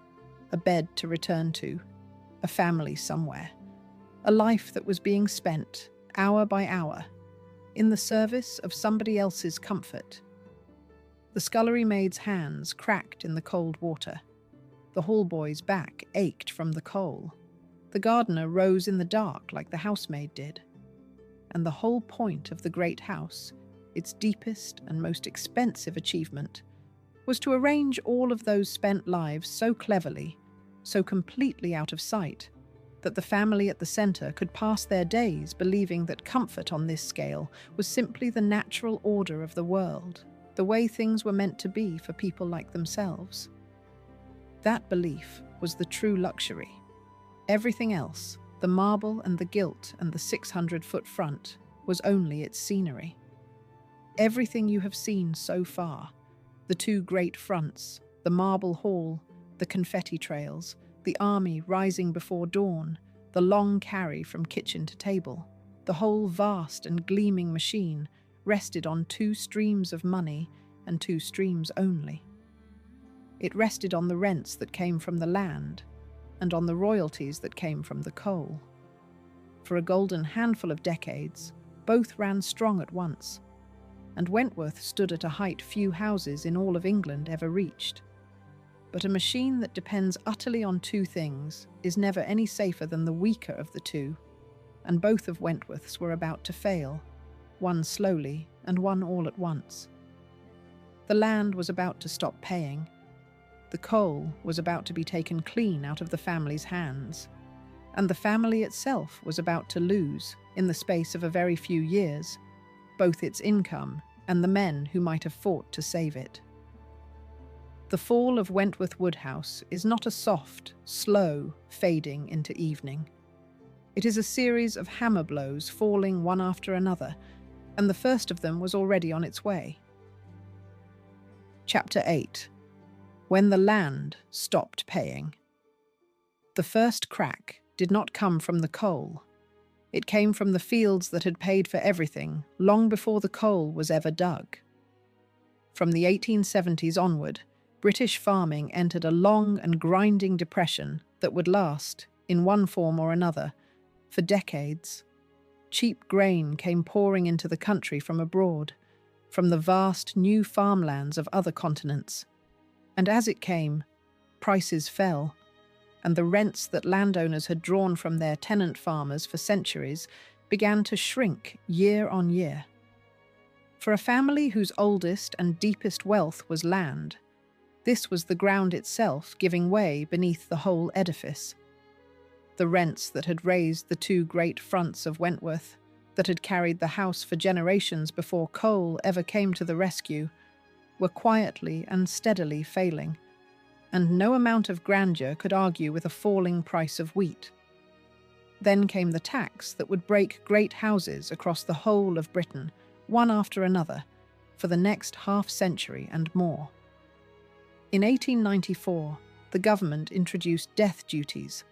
a bed to return to, a family somewhere, a life that was being spent, hour by hour, in the service of somebody else's comfort. The scullery maid's hands cracked in the cold water. The hallboy's back ached from the coal. The gardener rose in the dark like the housemaid did. And the whole point of the great house, its deepest and most expensive achievement, was to arrange all of those spent lives so cleverly, so completely out of sight, that the family at the centre could pass their days believing that comfort on this scale was simply the natural order of the world, the way things were meant to be for people like themselves. That belief was the true luxury. Everything else, the marble and the gilt and the 600-foot front, was only its scenery. Everything you have seen so far, the two great fronts, the marble hall, the confetti trails, the army rising before dawn, the long carry from kitchen to table, the whole vast and gleaming machine rested on two streams of money and two streams only. It rested on the rents that came from the land and on the royalties that came from the coal. For a golden handful of decades, both ran strong at once, and Wentworth stood at a height few houses in all of England ever reached. But a machine that depends utterly on two things is never any safer than the weaker of the two, and both of Wentworth's were about to fail, one slowly and one all at once. The land was about to stop paying. The coal was about to be taken clean out of the family's hands, and the family itself was about to lose, in the space of a very few years, both its income and the men who might have fought to save it. The fall of Wentworth Woodhouse is not a soft, slow fading into evening. It is a series of hammer blows falling one after another, and the first of them was already on its way. Chapter 8. When the land stopped paying. The first crack did not come from the coal. It came from the fields that had paid for everything long before the coal was ever dug. From the 1870s onward, British farming entered a long and grinding depression that would last, in one form or another, for decades. Cheap grain came pouring into the country from abroad, from the vast new farmlands of other continents. And as it came, prices fell, and the rents that landowners had drawn from their tenant farmers for centuries began to shrink year on year. For a family whose oldest and deepest wealth was land, this was the ground itself giving way beneath the whole edifice. The rents that had raised the two great fronts of Wentworth, that had carried the house for generations before coal ever came to the rescue, were quietly and steadily failing, and no amount of grandeur could argue with a falling price of wheat. Then came the tax that would break great houses across the whole of Britain, one after another, for the next half-century and more. In 1894, the government introduced death duties,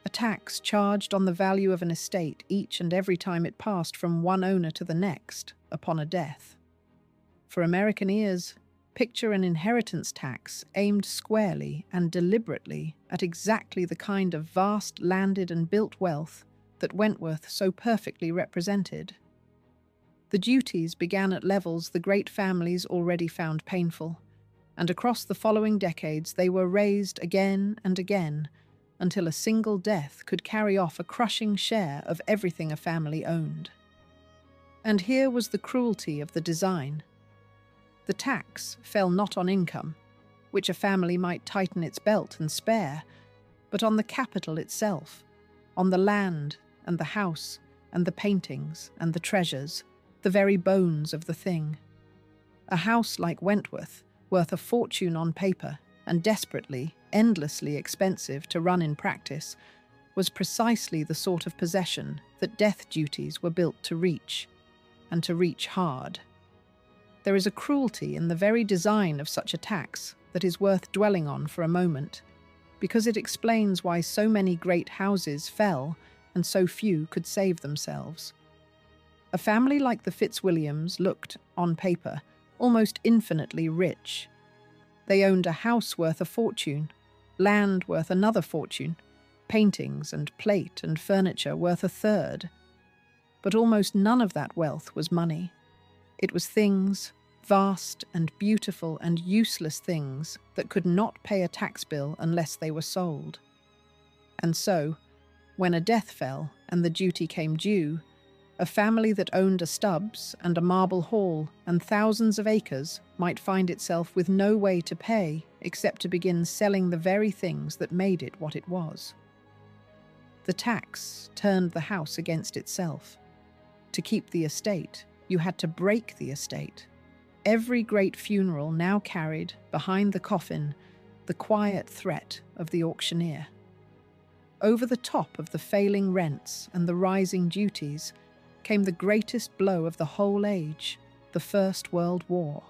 a tax charged on the value of an estate each and every time it passed from one owner to the next upon a death. For American ears, picture an inheritance tax aimed squarely and deliberately at exactly the kind of vast landed and built wealth that Wentworth so perfectly represented. The duties began at levels the great families already found painful, and across the following decades they were raised again and again until a single death could carry off a crushing share of everything a family owned. And here was the cruelty of the design. The tax fell not on income, which a family might tighten its belt and spare, but on the capital itself, on the land and the house and the paintings and the treasures, the very bones of the thing. A house like Wentworth, worth a fortune on paper and desperately, endlessly expensive to run in practice, was precisely the sort of possession that death duties were built to reach, and to reach hard. There is a cruelty in the very design of such a tax that is worth dwelling on for a moment, because it explains why so many great houses fell and so few could save themselves. A family like the Fitzwilliams looked, on paper, almost infinitely rich. They owned a house worth a fortune, land worth another fortune, paintings and plate and furniture worth a third. But almost none of that wealth was money. It was things, vast and beautiful and useless things that could not pay a tax bill unless they were sold. And so, when a death fell and the duty came due, a family that owned a Stubbs and a marble hall and thousands of acres might find itself with no way to pay except to begin selling the very things that made it what it was. The tax turned the house against itself. To keep the estate, you had to break the estate. Every great funeral now carried, behind the coffin, the quiet threat of the auctioneer. Over the top of the failing rents and the rising duties came the greatest blow of the whole age, the First World War.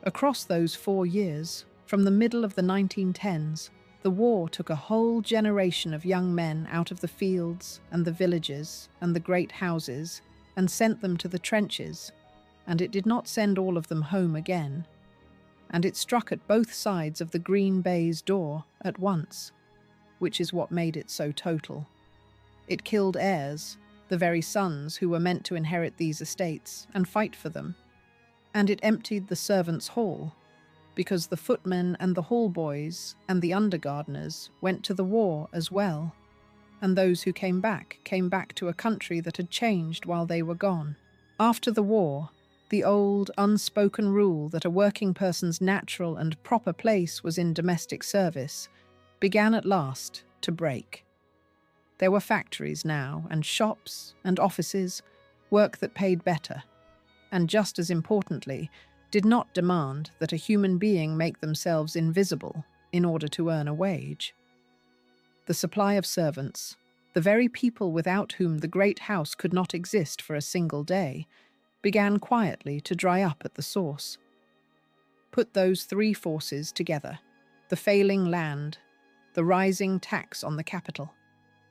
Across those 4 years, from the middle of the 1910s, the war took a whole generation of young men out of the fields and the villages and the great houses and sent them to the trenches, and it did not send all of them home again. And it struck at both sides of the green baize door at once, which is what made it so total. It killed heirs, the very sons who were meant to inherit these estates and fight for them. And it emptied the servants' hall, because the footmen and the hall boys and the undergardeners went to the war as well, and those who came back to a country that had changed while they were gone. After the war, the old, unspoken rule that a working person's natural and proper place was in domestic service began at last to break. There were factories now, and shops, and offices, work that paid better, and just as importantly, did not demand that a human being make themselves invisible in order to earn a wage. The supply of servants, the very people without whom the great house could not exist for a single day, began quietly to dry up at the source. Put those 3 forces together, the failing land, the rising tax on the capital,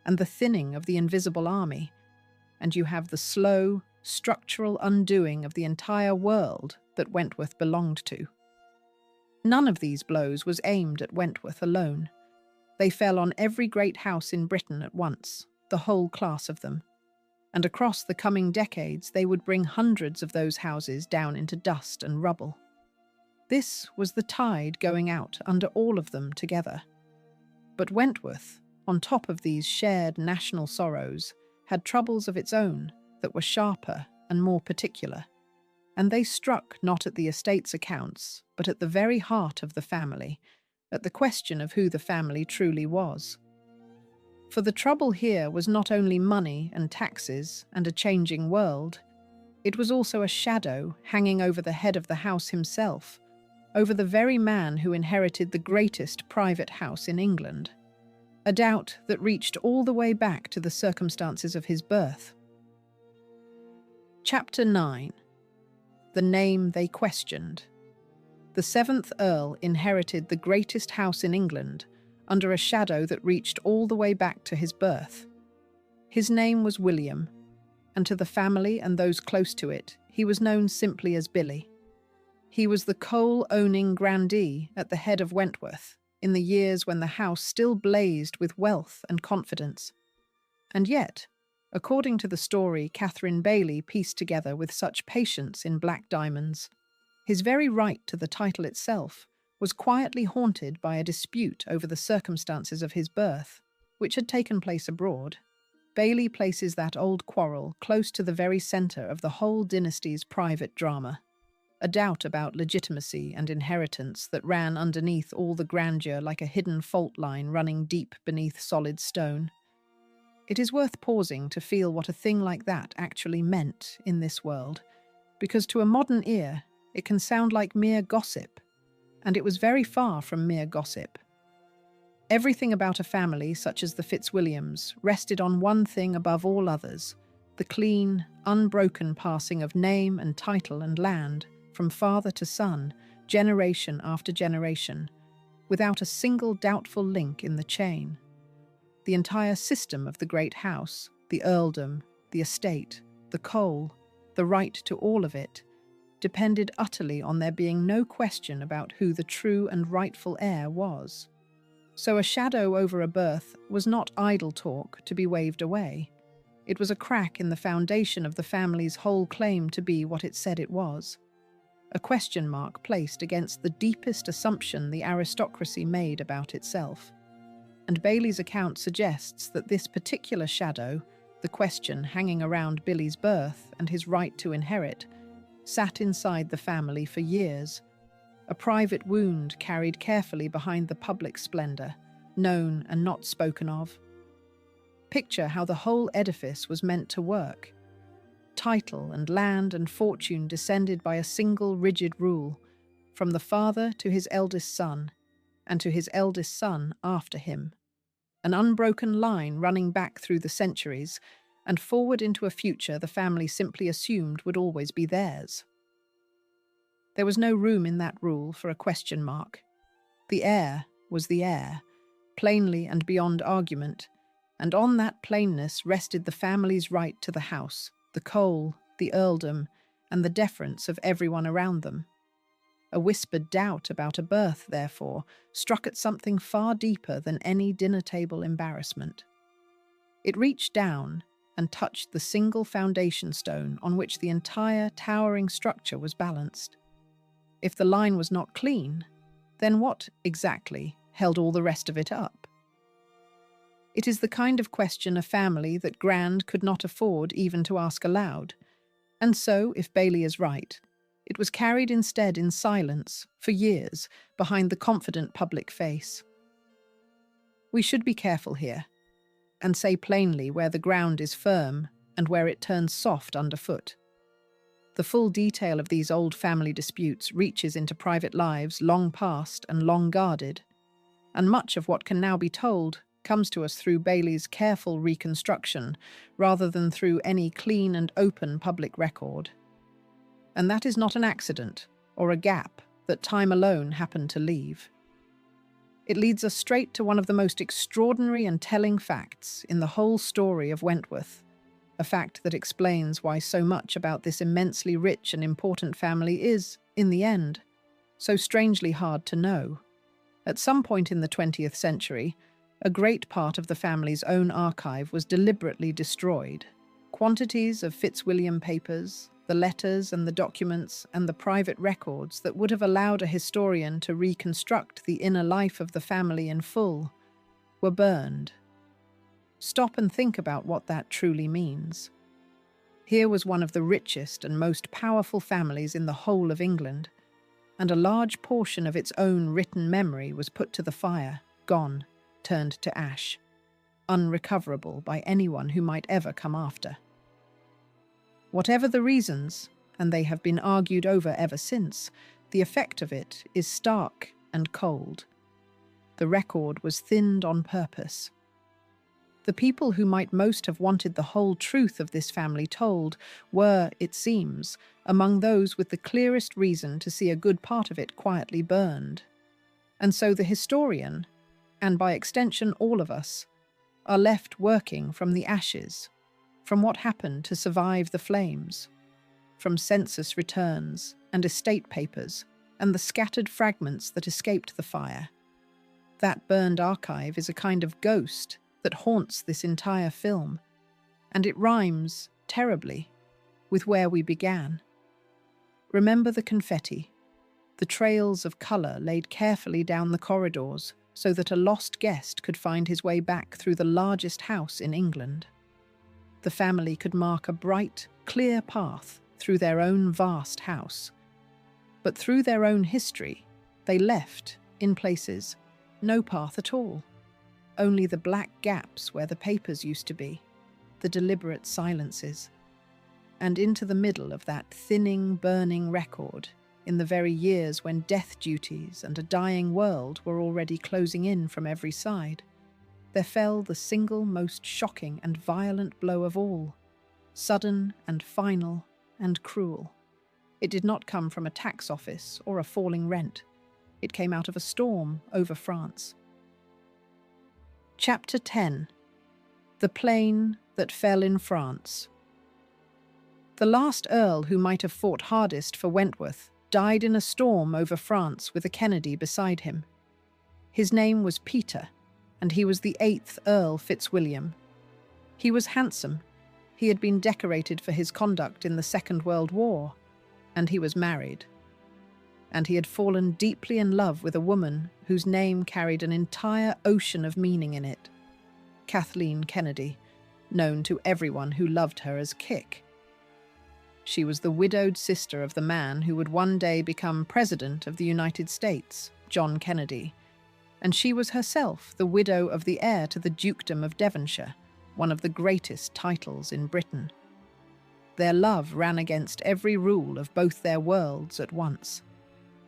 and the thinning of the invisible army, and you have the slow, structural undoing of the entire world that Wentworth belonged to. None of these blows was aimed at Wentworth alone. They fell on every great house in Britain at once, the whole class of them. And across the coming decades they would bring hundreds of those houses down into dust and rubble. This was the tide going out under all of them together. But Wentworth, on top of these shared national sorrows, had troubles of its own that were sharper and more particular, and they struck not at the estate's accounts, but at the very heart of the family, at the question of who the family truly was. For the trouble here was not only money and taxes and a changing world, it was also a shadow hanging over the head of the house himself, over the very man who inherited the greatest private house in England. A doubt that reached all the way back to the circumstances of his birth. Chapter 9. The Name They Questioned. The 7th Earl inherited the greatest house in England under a shadow that reached all the way back to his birth. His name was William, and to the family and those close to it, he was known simply as Billy. He was the coal-owning grandee at the head of Wentworth in the years when the house still blazed with wealth and confidence. And yet, according to the story Catherine Bailey pieced together with such patience in Black Diamonds, his very right to the title itself was quietly haunted by a dispute over the circumstances of his birth, which had taken place abroad. Bailey places that old quarrel close to the very centre of the whole dynasty's private drama, a doubt about legitimacy and inheritance that ran underneath all the grandeur like a hidden fault line running deep beneath solid stone. It is worth pausing to feel what a thing like that actually meant in this world, because to a modern ear, it can sound like mere gossip, and it was very far from mere gossip. Everything about a family such as the Fitzwilliams rested on one thing above all others, the clean, unbroken passing of name and title and land from father to son, generation after generation, without a single doubtful link in the chain. The entire system of the great house, the earldom, the estate, the coal, the right to all of it, depended utterly on there being no question about who the true and rightful heir was. So a shadow over a birth was not idle talk to be waved away. It was a crack in the foundation of the family's whole claim to be what it said it was. A question mark placed against the deepest assumption the aristocracy made about itself. And Bailey's account suggests that this particular shadow, the question hanging around Billy's birth and his right to inherit, sat inside the family for years, a private wound carried carefully behind the public splendor, known and not spoken of. Picture how the whole edifice was meant to work. Title and land and fortune descended by a single rigid rule, from the father to his eldest son, and to his eldest son after him. An unbroken line running back through the centuries and forward into a future the family simply assumed would always be theirs. There was no room in that rule for a question mark. The heir was the heir, plainly and beyond argument, and on that plainness rested the family's right to the house, the coal, the earldom, and the deference of everyone around them. A whispered doubt about a birth, therefore, struck at something far deeper than any dinner-table embarrassment. It reached down and touched the single foundation stone on which the entire towering structure was balanced. If the line was not clean, then what, exactly, held all the rest of it up? It is the kind of question a family that grand could not afford even to ask aloud, and so, if Bailey is right, it was carried instead in silence, for years, behind the confident public face. We should be careful here, and say plainly where the ground is firm and where it turns soft underfoot. The full detail of these old family disputes reaches into private lives long past and long guarded, and much of what can now be told comes to us through Bailey's careful reconstruction rather than through any clean and open public record. And that is not an accident or a gap that time alone happened to leave. It leads us straight to one of the most extraordinary and telling facts in the whole story of Wentworth, a fact that explains why so much about this immensely rich and important family is, in the end, so strangely hard to know. At some point in the 20th century, a great part of the family's own archive was deliberately destroyed. Quantities of Fitzwilliam papers, the letters and the documents and the private records that would have allowed a historian to reconstruct the inner life of the family in full, were burned. Stop and think about what that truly means. Here was one of the richest and most powerful families in the whole of England, and a large portion of its own written memory was put to the fire, gone, turned to ash. unrecoverable by anyone who might ever come after. Whatever the reasons, and they have been argued over ever since, the effect of it is stark and cold. The record was thinned on purpose. The people who might most have wanted the whole truth of this family told were, it seems, among those with the clearest reason to see a good part of it quietly burned. And so the historian, and by extension all of us, are left working from the ashes, from what happened to survive the flames, from census returns and estate papers and the scattered fragments that escaped the fire. That burned archive is a kind of ghost that haunts this entire film, and it rhymes terribly with where we began. Remember the confetti, the trails of colour laid carefully down the corridors so that a lost guest could find his way back through the largest house in England. The family could mark a bright, clear path through their own vast house. But through their own history, they left, in places, no path at all. Only the black gaps where the papers used to be, the deliberate silences. And into the middle of that thinning, burning record, in the very years when death duties and a dying world were already closing in from every side, there fell the single most shocking and violent blow of all, sudden and final and cruel. It did not come from a tax office or a falling rent. It came out of a storm over France. Chapter 10. The Plane That Fell in France. The last Earl who might have fought hardest for Wentworth died in a storm over France with a Kennedy beside him. His name was Peter, and he was the 8th Earl Fitzwilliam. He was handsome. He had been decorated for his conduct in the Second World War, and he was married. And he had fallen deeply in love with a woman whose name carried an entire ocean of meaning in it, Kathleen Kennedy, known to everyone who loved her as Kick. She was the widowed sister of the man who would one day become President of the United States, John Kennedy, and she was herself the widow of the heir to the Dukedom of Devonshire, one of the greatest titles in Britain. Their love ran against every rule of both their worlds at once,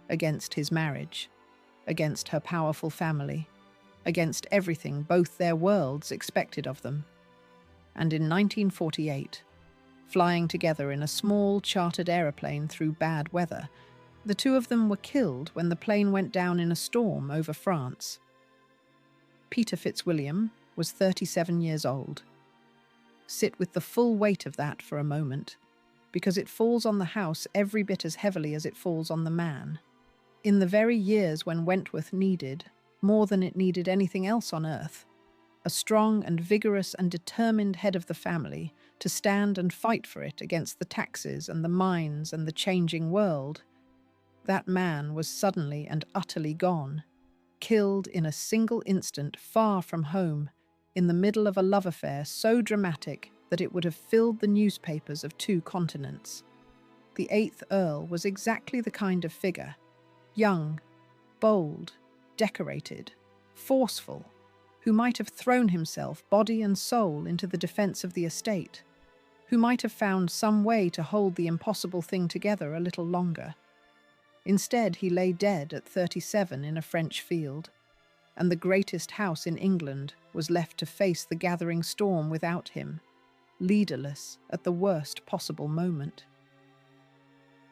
against his marriage, against her powerful family, against everything both their worlds expected of them. And in 1948, flying together in a small chartered aeroplane through bad weather, the two of them were killed when the plane went down in a storm over France. Peter Fitzwilliam was 37 years old. Sit with the full weight of that for a moment, because it falls on the house every bit as heavily as it falls on the man. In the very years when Wentworth needed, more than it needed anything else on earth, a strong and vigorous and determined head of the family to stand and fight for it against the taxes and the mines and the changing world, that man was suddenly and utterly gone, killed in a single instant far from home, in the middle of a love affair so dramatic that it would have filled the newspapers of 2 continents. The 8th Earl was exactly the kind of figure, young, bold, decorated, forceful, who might have thrown himself body and soul into the defence of the estate, who might have found some way to hold the impossible thing together a little longer. Instead, he lay dead at 37 in a French field, and the greatest house in England was left to face the gathering storm without him, leaderless at the worst possible moment.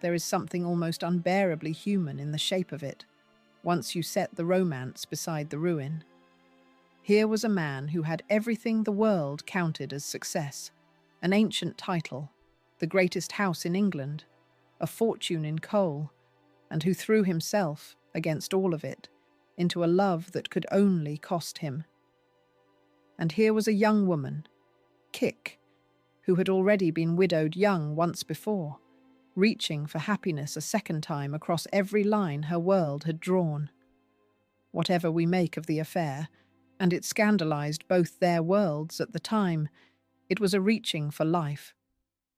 There is something almost unbearably human in the shape of it, once you set the romance beside the ruin. Here was a man who had everything the world counted as success, an ancient title, the greatest house in England, a fortune in coal, and who threw himself, against all of it, into a love that could only cost him. And here was a young woman, Kick, who had already been widowed young once before, reaching for happiness a second time across every line her world had drawn. Whatever we make of the affair, and it scandalized both their worlds at the time, it was a reaching for life,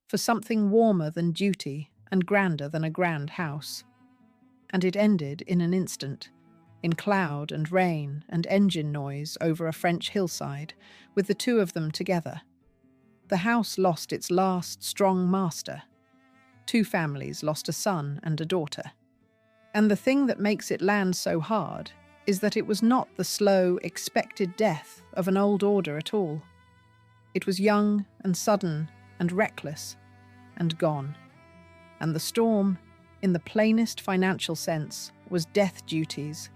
for something warmer than duty and grander than a grand house. And it ended in an instant, in cloud and rain and engine noise over a French hillside, with the two of them together. The house lost its last strong master. Two families lost a son and a daughter. And the thing that makes it land so hard is that it was not the slow, expected death of an old order at all. It was young and sudden and reckless and gone. And the storm, in the plainest financial sense, was death duties.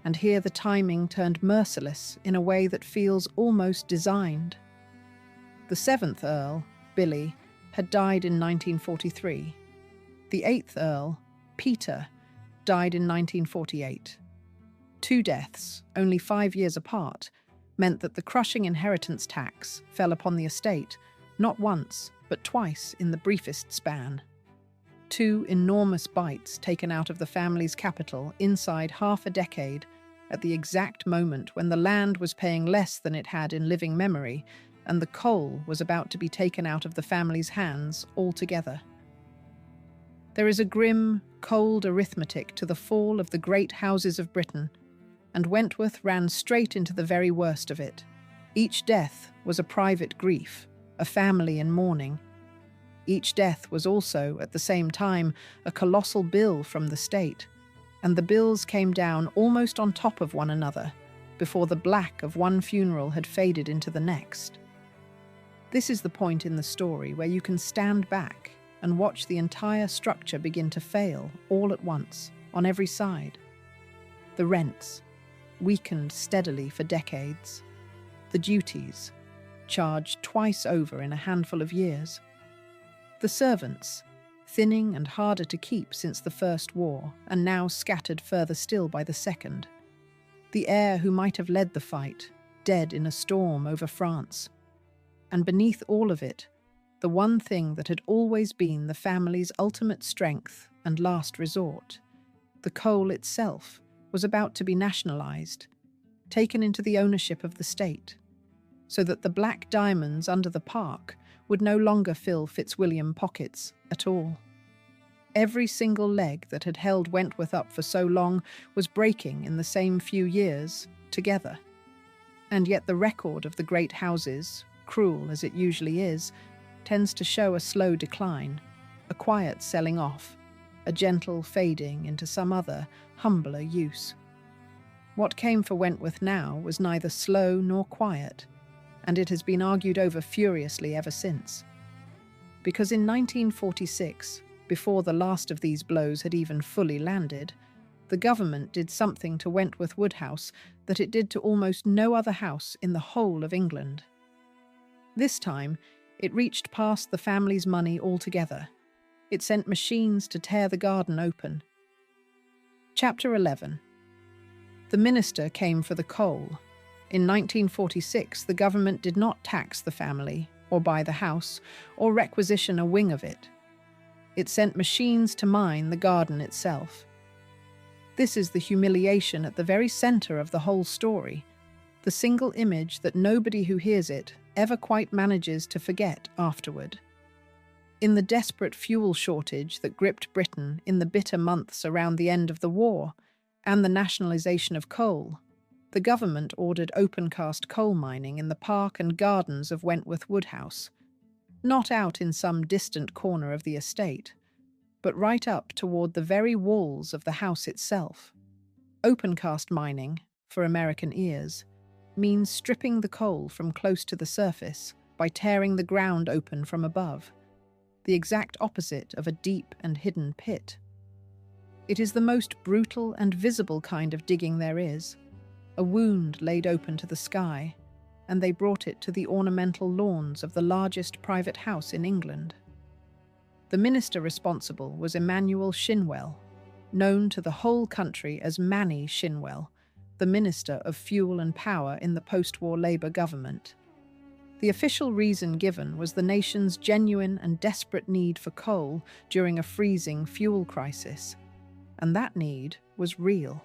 And here the timing turned merciless in a way that feels almost designed. The 7th Earl, Billy, had died in 1943. The 8th Earl, Peter, died in 1948. Two deaths, only 5 years apart, meant that the crushing inheritance tax fell upon the estate, not once, but twice in the briefest span. Two enormous bites taken out of the family's capital inside half a decade, at the exact moment when the land was paying less than it had in living memory, and the coal was about to be taken out of the family's hands altogether. There is a grim, cold arithmetic to the fall of the great houses of Britain, and Wentworth ran straight into the very worst of it. Each death was a private grief, a family in mourning. Each death was also, at the same time, a colossal bill from the state, and the bills came down almost on top of one another before the black of one funeral had faded into the next. This is the point in the story where you can stand back and watch the entire structure begin to fail all at once, on every side. The rents, weakened steadily for decades. The duties, charged twice over in a handful of years. The servants, thinning and harder to keep since the First War, and now scattered further still by the Second. The heir who might have led the fight, dead in a storm over France. And beneath all of it, the one thing that had always been the family's ultimate strength and last resort, the coal itself, was about to be nationalised, taken into the ownership of the state, so that the black diamonds under the park would no longer fill Fitzwilliam pockets at all. Every single leg that had held Wentworth up for so long was breaking in the same few years, together. And yet the record of the great houses, cruel as it usually is, tends to show a slow decline, a quiet selling off, a gentle fading into some other, humbler use. What came for Wentworth now was neither slow nor quiet, and it has been argued over furiously ever since. Because in 1946, before the last of these blows had even fully landed, the government did something to Wentworth Woodhouse that it did to almost no other house in the whole of England. This time, it reached past the family's money altogether. It sent machines to tear the garden open. Chapter 11. The minister came for the coal. In 1946, the government did not tax the family, or buy the house, or requisition a wing of it. It sent machines to mine the garden itself. This is the humiliation at the very centre of the whole story, the single image that nobody who hears it ever quite manages to forget afterward. In the desperate fuel shortage that gripped Britain in the bitter months around the end of the war, and the nationalisation of coal, the government ordered opencast coal mining in the park and gardens of Wentworth Woodhouse, not out in some distant corner of the estate, but right up toward the very walls of the house itself. Opencast mining, for American ears, means stripping the coal from close to the surface by tearing the ground open from above, the exact opposite of a deep and hidden pit. It is the most brutal and visible kind of digging there is, a wound laid open to the sky, and they brought it to the ornamental lawns of the largest private house in England. The minister responsible was Emmanuel Shinwell, known to the whole country as Manny Shinwell, the Minister of Fuel and Power in the post-war Labour government. The official reason given was the nation's genuine and desperate need for coal during a freezing fuel crisis, and that need was real.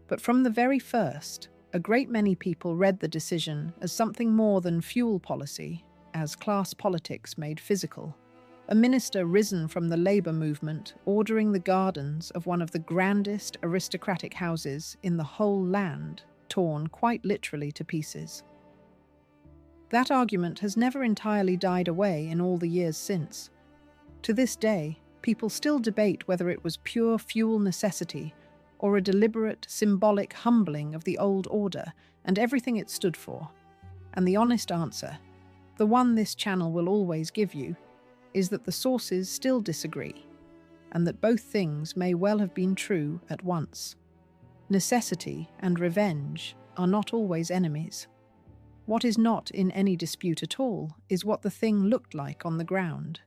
But from the very first, a great many people read the decision as something more than fuel policy, as class politics made physical. a minister risen from the labour movement, ordering the gardens of one of the grandest aristocratic houses in the whole land torn quite literally to pieces. That argument has never entirely died away in all the years since. To this day, people still debate whether it was pure fuel necessity or a deliberate, symbolic humbling of the old order and everything it stood for. And the honest answer, the one this channel will always give you, is that the sources still disagree, and that both things may well have been true at once. Necessity and revenge are not always enemies. What is not in any dispute at all is what the thing looked like on the ground.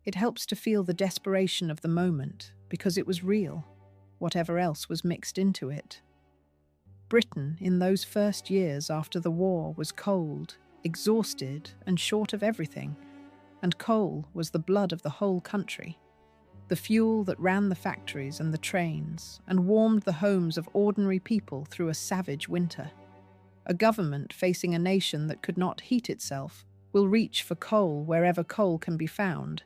It helps to feel the desperation of the moment because it was real, whatever else was mixed into it. Britain, in those first years after the war, was cold, exhausted, and short of everything, and coal was the blood of the whole country, the fuel that ran the factories and the trains and warmed the homes of ordinary people through a savage winter. A government facing a nation that could not heat itself will reach for coal wherever coal can be found,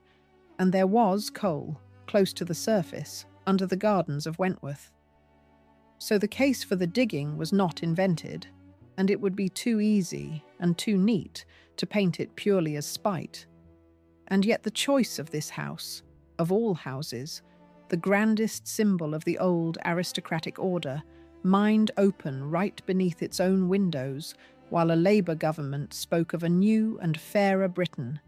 and there was coal close to the surface under the gardens of Wentworth. So the case for the digging was not invented, and it would be too easy and too neat to paint it purely as spite. And yet the choice of this house, of all houses, the grandest symbol of the old aristocratic order, mined open right beneath its own windows, while a Labour government spoke of a new and fairer Britain,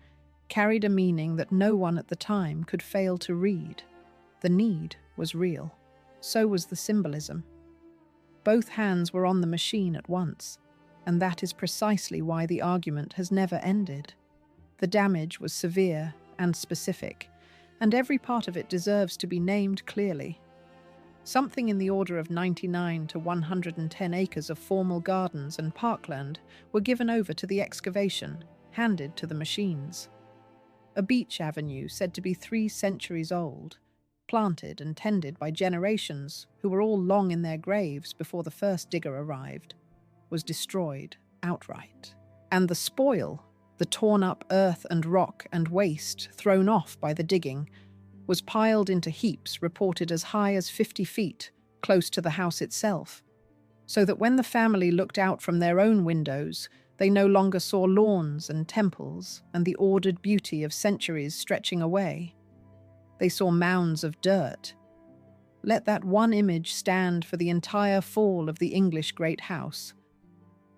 carried a meaning that no one at the time could fail to read. The need was real. So was the symbolism. Both hands were on the machine at once, and that is precisely why the argument has never ended. The damage was severe and specific, and every part of it deserves to be named clearly. Something in the order of 99 to 110 acres of formal gardens and parkland were given over to the excavation, handed to the machines. A beech avenue said to be 3 centuries old, planted and tended by generations who were all long in their graves before the first digger arrived, was destroyed outright. And the spoil, the torn-up earth and rock and waste thrown off by the digging, was piled into heaps reported as high as 50 feet, close to the house itself, so that when the family looked out from their own windows, they no longer saw lawns and temples and the ordered beauty of centuries stretching away. They saw mounds of dirt. Let that one image stand for the entire fall of the English great house.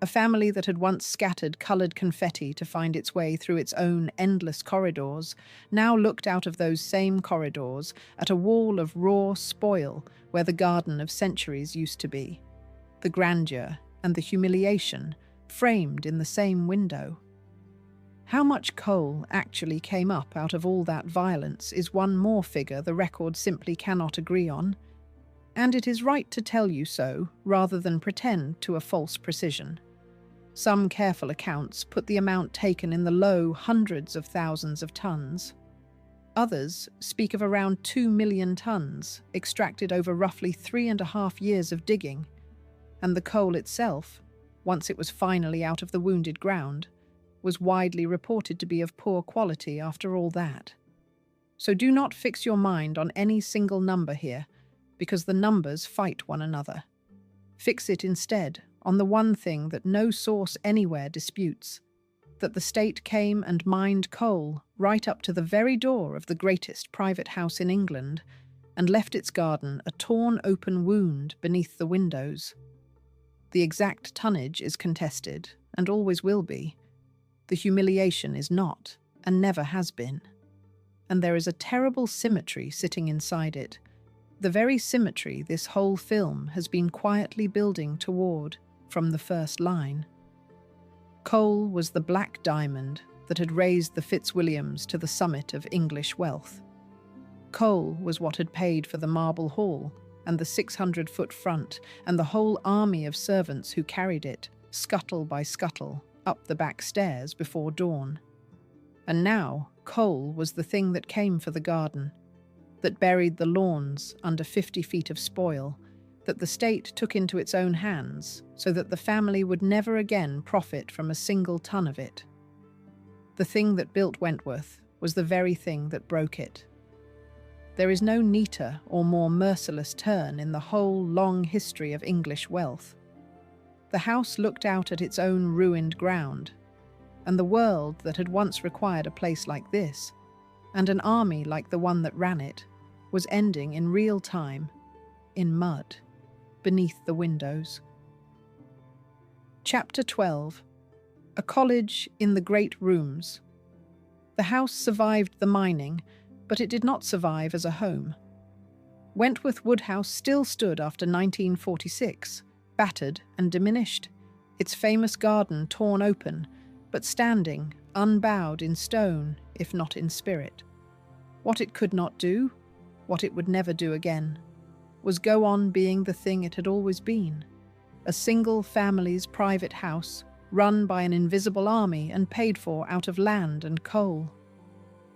A family that had once scattered coloured confetti to find its way through its own endless corridors now looked out of those same corridors at a wall of raw spoil where the garden of centuries used to be. The grandeur and the humiliation framed in the same window. How much coal actually came up out of all that violence is one more figure the record simply cannot agree on, and it is right to tell you so rather than pretend to a false precision. Some careful accounts put the amount taken in the low hundreds of thousands of tons. Others speak of around 2 million tons extracted over roughly 3.5 years of digging, and the coal itself, once it was finally out of the wounded ground, was widely reported to be of poor quality after all that. So do not fix your mind on any single number here, because the numbers fight one another. Fix it instead on the one thing that no source anywhere disputes, that the state came and mined coal right up to the very door of the greatest private house in England and left its garden a torn open wound beneath the windows. The exact tonnage is contested, and always will be. The humiliation is not, and never has been. And there is a terrible symmetry sitting inside it, the very symmetry this whole film has been quietly building toward from the first line. Coal was the black diamond that had raised the Fitzwilliams to the summit of English wealth. Coal was what had paid for the marble hall and the 600-foot front and the whole army of servants who carried it, scuttle by scuttle, up the back stairs before dawn. And now coal was the thing that came for the garden, that buried the lawns under 50 feet of spoil, that the state took into its own hands so that the family would never again profit from a single ton of it. The thing that built Wentworth, was the very thing that broke it. There is no neater or more merciless turn in the whole long history of English wealth. The house looked out at its own ruined ground, and the world that had once required a place like this, and an army like the one that ran it, was ending in real time, in mud, beneath the windows. Chapter 12. A College in the Great Rooms. The house survived the mining, but it did not survive as a home. Wentworth Woodhouse still stood after 1946, battered and diminished, its famous garden torn open, but standing, unbowed in stone, if not in spirit. What it could not do, what it would never do again, was go on being the thing it had always been, a single family's private house, run by an invisible army and paid for out of land and coal.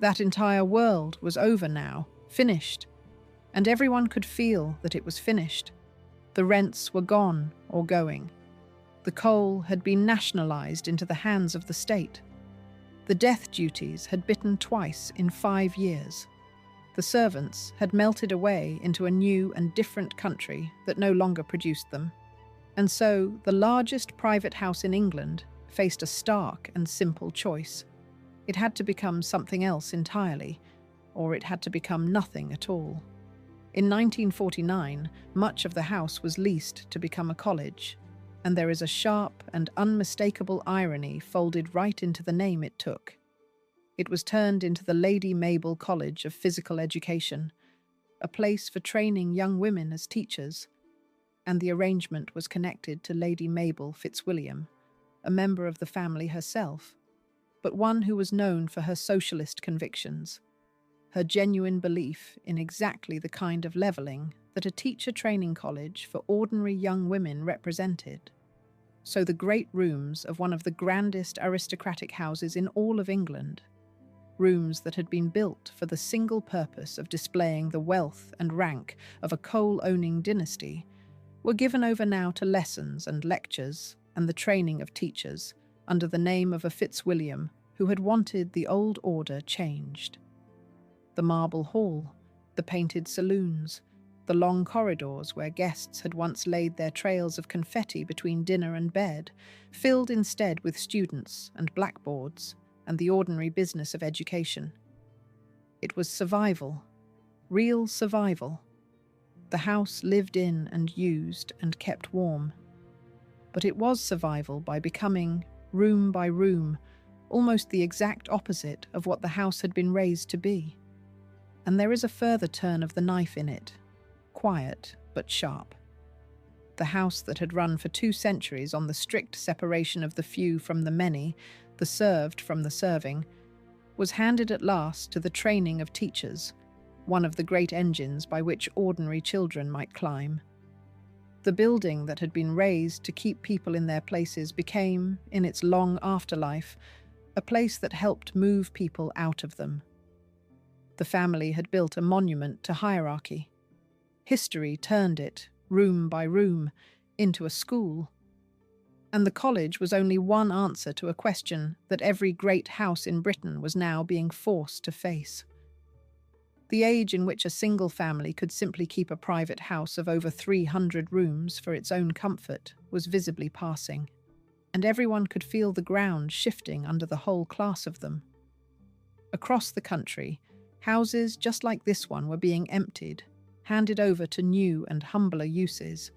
That entire world was over now, finished, and everyone could feel that it was finished. The rents were gone or going. The coal had been nationalised into the hands of the state. The death duties had bitten twice in 5 years. The servants had melted away into a new and different country that no longer produced them. And so the largest private house in England faced a stark and simple choice. It had to become something else entirely, or it had to become nothing at all. In 1949, much of the house was leased to become a college, and there is a sharp and unmistakable irony folded right into the name it took. It was turned into the Lady Mabel College of Physical Education, a place for training young women as teachers, and the arrangement was connected to Lady Mabel Fitzwilliams, a member of the family herself, but one who was known for her socialist convictions, her genuine belief in exactly the kind of levelling that a teacher training college for ordinary young women represented. So the great rooms of one of the grandest aristocratic houses in all of England, rooms that had been built for the single purpose of displaying the wealth and rank of a coal-owning dynasty, were given over now to lessons and lectures and the training of teachers under the name of a Fitzwilliam who had wanted the old order changed. The marble hall, the painted saloons, the long corridors where guests had once laid their trails of confetti between dinner and bed, filled instead with students and blackboards and the ordinary business of education. It was survival, real survival. The house lived in and used and kept warm. But it was survival by becoming, room by room, almost the exact opposite of what the house had been raised to be. And there is a further turn of the knife in it, quiet but sharp. The house that had run for 2 centuries on the strict separation of the few from the many, the served from the serving, was handed at last to the training of teachers, one of the great engines by which ordinary children might climb. The building that had been raised to keep people in their places became, in its long afterlife, a place that helped move people out of them. The family had built a monument to hierarchy. History turned it, room by room, into a school. And the college was only one answer to a question that every great house in Britain was now being forced to face. The age in which a single family could simply keep a private house of over 300 rooms for its own comfort was visibly passing, and everyone could feel the ground shifting under the whole class of them. Across the country, houses just like this one were being emptied, handed over to new and humbler uses,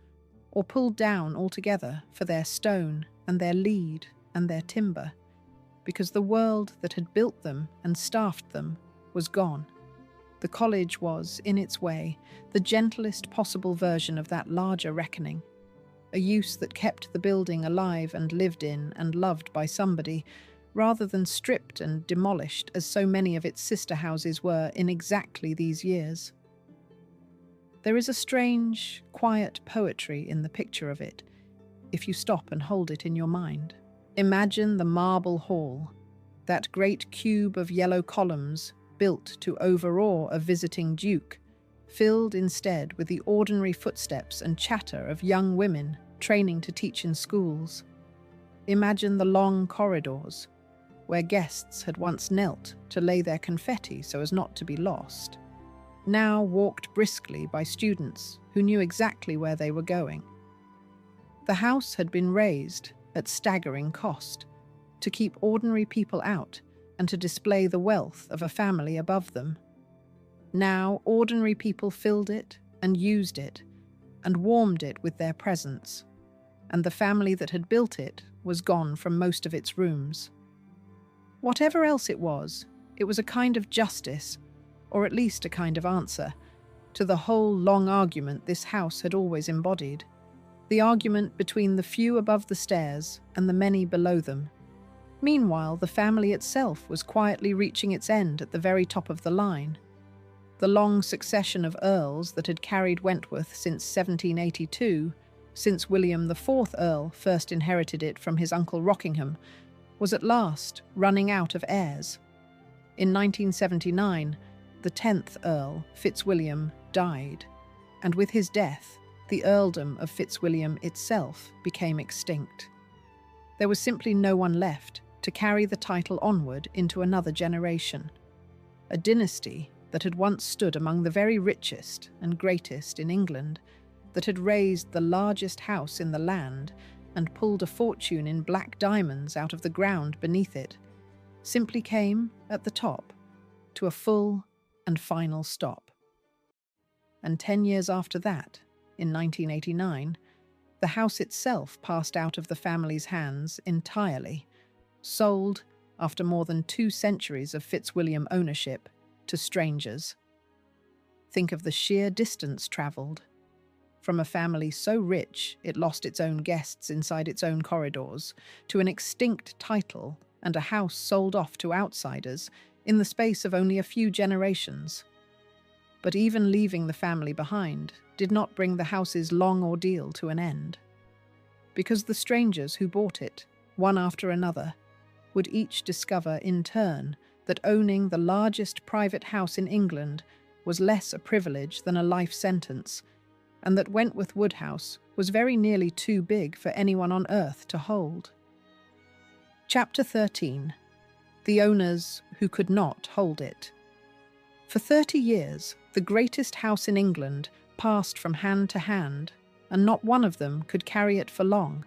or pulled down altogether for their stone and their lead and their timber, because the world that had built them and staffed them was gone. The college was, in its way, the gentlest possible version of that larger reckoning, a use that kept the building alive and lived in and loved by somebody, rather than stripped and demolished as so many of its sister houses were in exactly these years. There is a strange, quiet poetry in the picture of it, if you stop and hold it in your mind. Imagine the marble hall, that great cube of yellow columns built to overawe a visiting duke, filled instead with the ordinary footsteps and chatter of young women training to teach in schools. Imagine the long corridors, where guests had once knelt to lay their confetti so as not to be lost, now walked briskly by students who knew exactly where they were going. The house had been raised at staggering cost to keep ordinary people out and to display the wealth of a family above them. Now ordinary people filled it and used it and warmed it with their presence, and the family that had built it was gone from most of its rooms. Whatever else it was a kind of justice, or at least a kind of answer, to the whole long argument this house had always embodied. The argument between the few above the stairs and the many below them. Meanwhile, the family itself was quietly reaching its end at the very top of the line. The long succession of earls that had carried Wentworth since 1782, since William IV Earl first inherited it from his uncle Rockingham, was at last running out of heirs. In 1979, the 10th Earl, Fitzwilliam, died, and with his death, the earldom of Fitzwilliam itself became extinct. There was simply no one left to carry the title onward into another generation. A dynasty that had once stood among the very richest and greatest in England, that had raised the largest house in the land and pulled a fortune in black diamonds out of the ground beneath it, simply came, at the top, to a full and final stop. And 10 years after that, in 1989, the house itself passed out of the family's hands entirely, sold, after more than 2 centuries of Fitzwilliam ownership, to strangers. Think of the sheer distance travelled. From a family so rich it lost its own guests inside its own corridors, to an extinct title and a house sold off to outsiders in the space of only a few generations. But even leaving the family behind did not bring the house's long ordeal to an end. Because the strangers who bought it, one after another, would each discover in turn that owning the largest private house in England was less a privilege than a life sentence, and that Wentworth Woodhouse was very nearly too big for anyone on earth to hold. Chapter 13. The owners who could not hold it. For 30 years, the greatest house in England passed from hand to hand, and not one of them could carry it for long.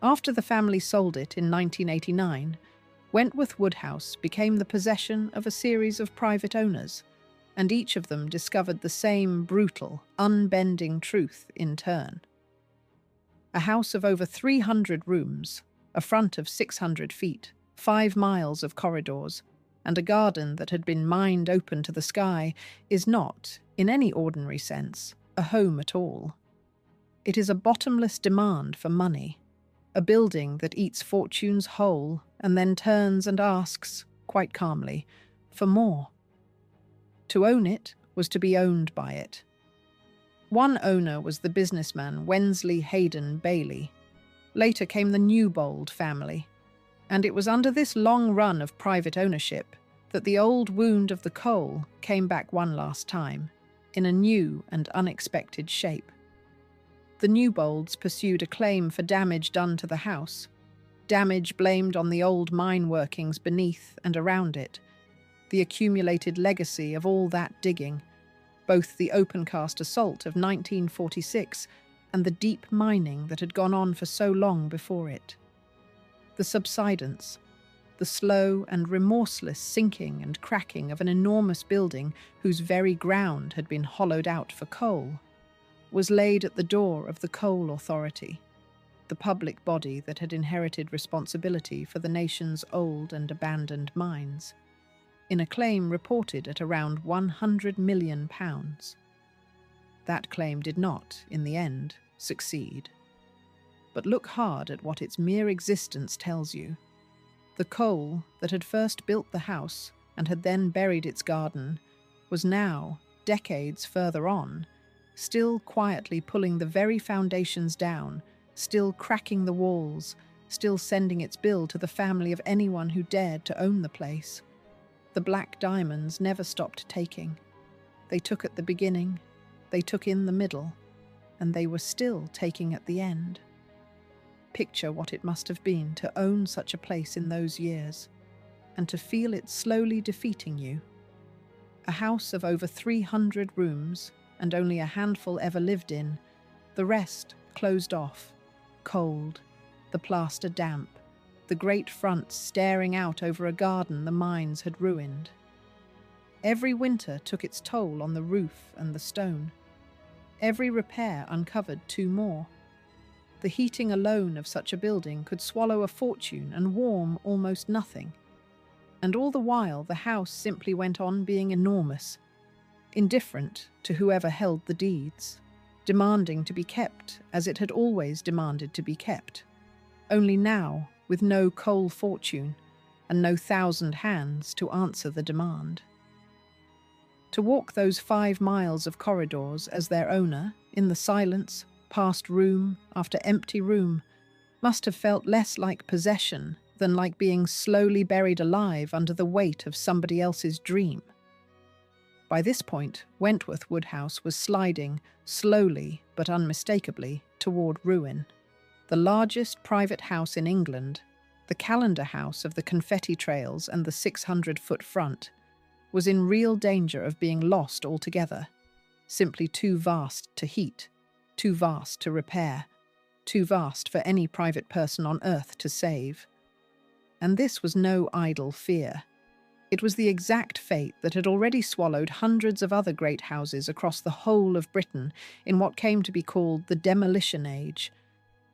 After the family sold it in 1989, Wentworth Woodhouse became the possession of a series of private owners, and each of them discovered the same brutal, unbending truth in turn. A house of over 300 rooms, a front of 600 feet, 5 miles of corridors, and a garden that had been mined open to the sky is not, in any ordinary sense, a home at all. It is a bottomless demand for money, a building that eats fortunes whole and then turns and asks, quite calmly, for more. To own it was to be owned by it. One owner was the businessman Wensley Hayden Bailey. Later came the Newbold family, and it was under this long run of private ownership that the old wound of the coal came back one last time, in a new and unexpected shape. The Newbolds pursued a claim for damage done to the house, damage blamed on the old mine workings beneath and around it, the accumulated legacy of all that digging, both the opencast assault of 1946 and the deep mining that had gone on for so long before it. The subsidence, the slow and remorseless sinking and cracking of an enormous building whose very ground had been hollowed out for coal, was laid at the door of the Coal Authority, the public body that had inherited responsibility for the nation's old and abandoned mines, in a claim reported at around £100 million. That claim did not, in the end, succeed. But look hard at what its mere existence tells you. The coal that had first built the house and had then buried its garden was now, decades further on, still quietly pulling the very foundations down, still cracking the walls, still sending its bill to the family of anyone who dared to own the place. The black diamonds never stopped taking. They took at the beginning, they took in the middle, and they were still taking at the end. Picture what it must have been to own such a place in those years. and to feel it slowly defeating you. A house of over 300 rooms, and only a handful ever lived in, the rest closed off, cold, the plaster damp, the great front staring out over a garden the mines had ruined. Every winter took its toll on the roof and the stone. Every repair uncovered two more. The heating alone of such a building could swallow a fortune and warm almost nothing. And all the while the house simply went on being enormous, indifferent to whoever held the deeds, demanding to be kept as it had always demanded to be kept. Only now, with no coal fortune and no 1,000 hands to answer the demand. To walk those 5 miles of corridors as their owner, in the silence, past room after empty room, must have felt less like possession than like being slowly buried alive under the weight of somebody else's dream. By this point, Wentworth Woodhouse was sliding, slowly but unmistakably, toward ruin. The largest private house in England, the calendar house of the confetti trails and the 600-foot front, was in real danger of being lost altogether, simply too vast to heat, too vast to repair, too vast for any private person on earth to save. And this was no idle fear. It was the exact fate that had already swallowed hundreds of other great houses across the whole of Britain in what came to be called the Demolition Age,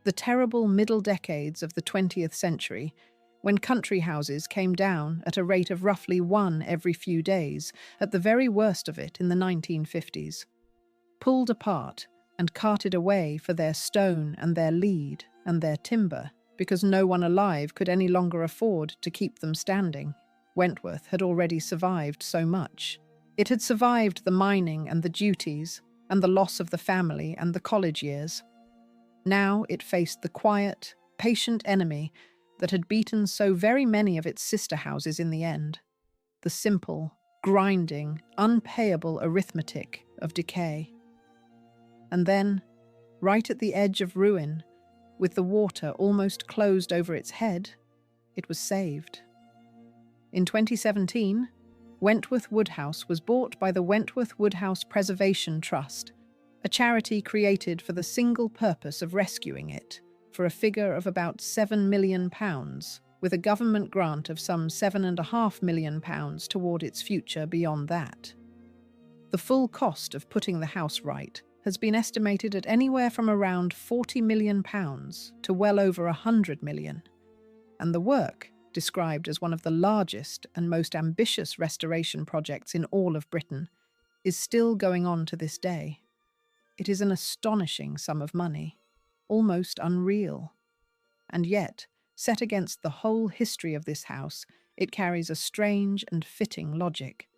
the terrible middle decades of the 20th century, when country houses came down at a rate of roughly one every few days, at the very worst of it in the 1950s. Pulled apart and carted away for their stone and their lead and their timber, because no one alive could any longer afford to keep them standing. Wentworth had already survived so much. It had survived the mining and the duties, and the loss of the family and the college years. Now it faced the quiet, patient enemy that had beaten so very many of its sister houses in the end. The simple, grinding, unpayable arithmetic of decay. And then, right at the edge of ruin, with the water almost closed over its head, it was saved. In 2017, Wentworth Woodhouse was bought by the Wentworth Woodhouse Preservation Trust, a charity created for the single purpose of rescuing it, for a figure of about £7 million, with a government grant of some £7.5 million toward its future beyond that. The full cost of putting the house right has been estimated at anywhere from around £40 million to well over £100 million, and the work, described as one of the largest and most ambitious restoration projects in all of Britain, is still going on to this day. It is an astonishing sum of money, almost unreal. And yet, set against the whole history of this house, it carries a strange and fitting logic.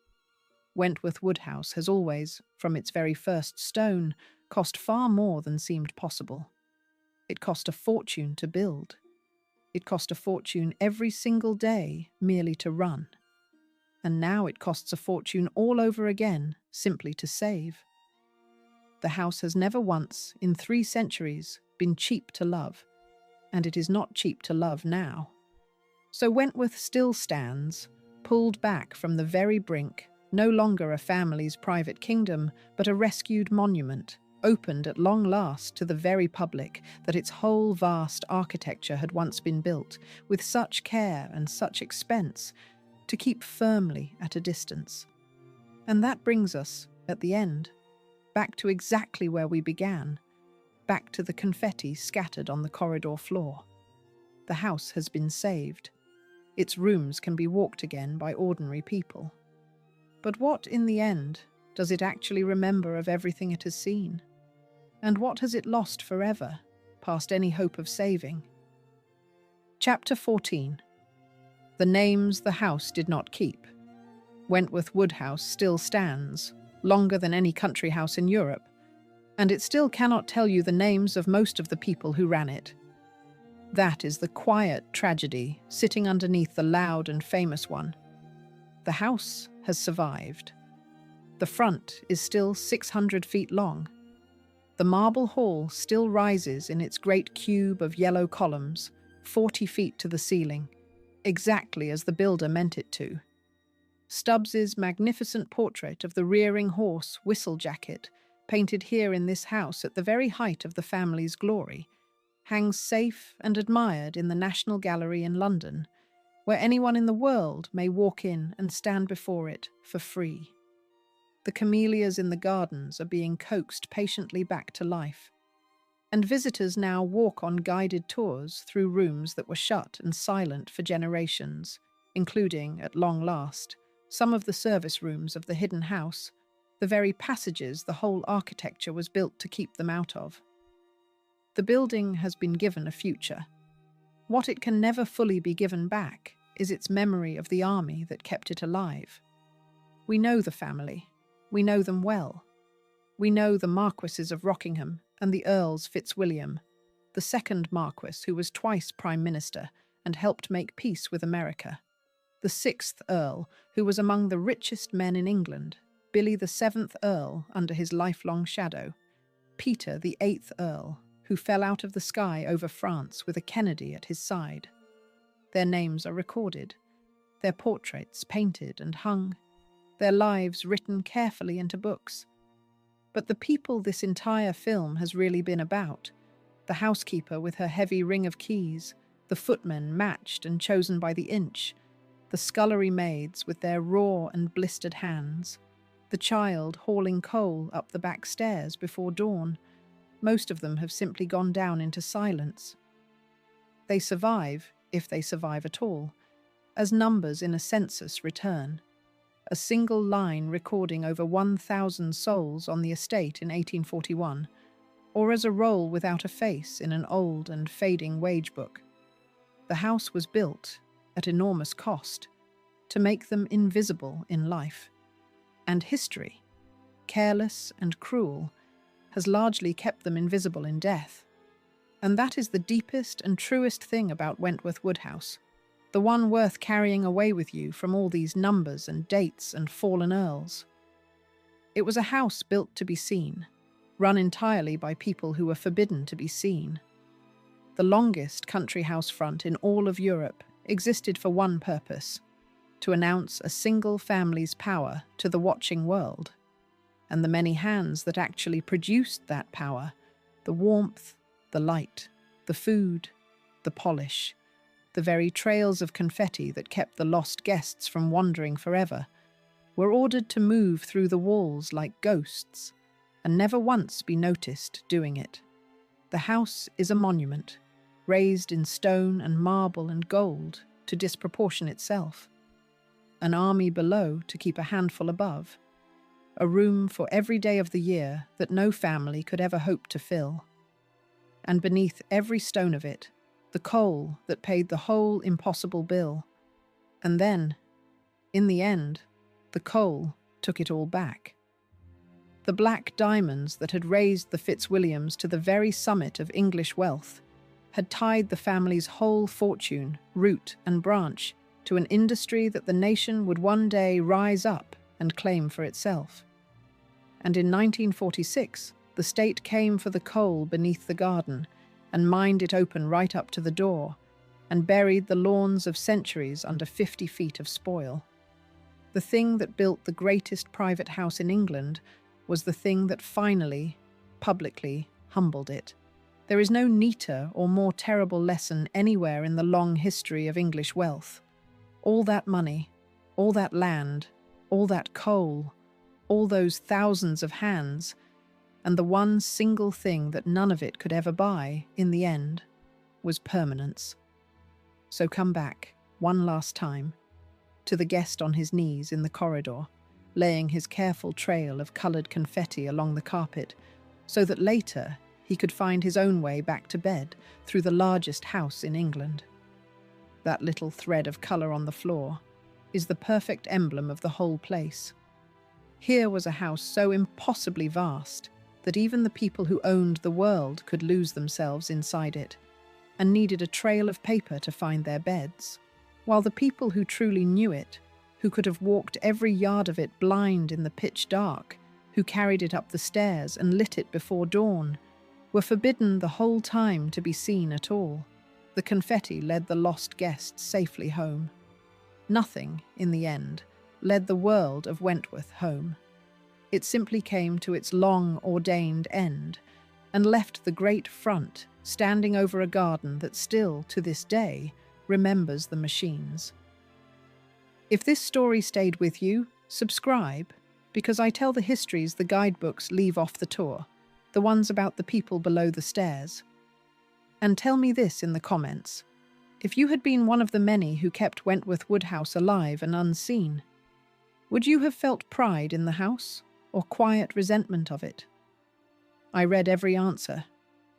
Wentworth Woodhouse has always, from its very first stone, cost far more than seemed possible. It cost a fortune to build. It cost a fortune every single day merely to run. And now it costs a fortune all over again simply to save. The house has never once, in 3 centuries, been cheap to love, and it is not cheap to love now. So Wentworth still stands, pulled back from the very brink, no longer a family's private kingdom, but a rescued monument, opened at long last to the very public that its whole vast architecture had once been built, with such care and such expense, to keep firmly at a distance. And that brings us, at the end, back to exactly where we began, back to the confetti scattered on the corridor floor. The house has been saved. Its rooms can be walked again by ordinary people. But what, in the end, does it actually remember of everything it has seen? And what has it lost forever, past any hope of saving? Chapter 14. The names the house did not keep. Wentworth Woodhouse still stands, longer than any country house in Europe, and it still cannot tell you the names of most of the people who ran it. That is the quiet tragedy sitting underneath the loud and famous one. The house has survived. The front is still 600 feet long. The marble hall still rises in its great cube of yellow columns, 40 feet to the ceiling, exactly as the builder meant it to. Stubbs's magnificent portrait of the rearing horse Whistlejacket, painted here in this house at the very height of the family's glory, hangs safe and admired in the National Gallery in London, where anyone in the world may walk in and stand before it for free. The camellias in the gardens are being coaxed patiently back to life, and visitors now walk on guided tours through rooms that were shut and silent for generations, including, at long last, some of the service rooms of the hidden house, the very passages the whole architecture was built to keep them out of. The building has been given a future. What it can never fully be given back is its memory of the army that kept it alive. We know the family. We know them well. We know the Marquises of Rockingham and the Earls Fitzwilliam, the second Marquis who was twice Prime Minister and helped make peace with America, the sixth Earl who was among the richest men in England, Billy the seventh Earl under his lifelong shadow, Peter the eighth Earl who fell out of the sky over France with a Kennedy at his side. Their names are recorded, their portraits painted and hung, their lives written carefully into books. But the people this entire film has really been about, the housekeeper with her heavy ring of keys, the footmen matched and chosen by the inch, the scullery maids with their raw and blistered hands, the child hauling coal up the back stairs before dawn, most of them have simply gone down into silence. They survive, if they survive at all, as numbers in a census return. A single line recording over 1,000 souls on the estate in 1841, or as a roll without a face in an old and fading wage book. The house was built, at enormous cost, to make them invisible in life. And history, careless and cruel, has largely kept them invisible in death. And that is the deepest and truest thing about Wentworth Woodhouse, the one worth carrying away with you from all these numbers and dates and fallen earls. It was a house built to be seen, run entirely by people who were forbidden to be seen. The longest country house front in all of Europe existed for one purpose: to announce a single family's power to the watching world. And the many hands that actually produced that power, the warmth, the light, the food, the polish, the very trails of confetti that kept the lost guests from wandering forever, were ordered to move through the walls like ghosts and never once be noticed doing it. The house is a monument, raised in stone and marble and gold to disproportion itself. An army below to keep a handful above. A room for every day of the year that no family could ever hope to fill. And beneath every stone of it, the coal that paid the whole impossible bill. And then, in the end, the coal took it all back. The black diamonds that had raised the Fitzwilliams to the very summit of English wealth had tied the family's whole fortune, root and branch, to an industry that the nation would one day rise up and claim for itself. And in 1946, the state came for the coal beneath the garden and mined it open right up to the door, and buried the lawns of centuries under 50 feet of spoil. The thing that built the greatest private house in England was the thing that finally, publicly, humbled it. There is no neater or more terrible lesson anywhere in the long history of English wealth. All that money, all that land, all that coal, all those thousands of hands, and the one single thing that none of it could ever buy, in the end, was permanence. So come back, one last time, to the guest on his knees in the corridor, laying his careful trail of coloured confetti along the carpet, so that later he could find his own way back to bed through the largest house in England. That little thread of colour on the floor is the perfect emblem of the whole place. Here was a house so impossibly vast that even the people who owned the world could lose themselves inside it, and needed a trail of paper to find their beds, while the people who truly knew it, who could have walked every yard of it blind in the pitch dark, who carried it up the stairs and lit it before dawn, were forbidden the whole time to be seen at all. The confetti led the lost guests safely home. Nothing, in the end, led the world of Wentworth home. It simply came to its long, ordained end and left the great front standing over a garden that still, to this day, remembers the machines. If this story stayed with you, subscribe, because I tell the histories the guidebooks leave off the tour, the ones about the people below the stairs. And tell me this in the comments. If you had been one of the many who kept Wentworth Woodhouse alive and unseen, would you have felt pride in the house or quiet resentment of it? I read every answer,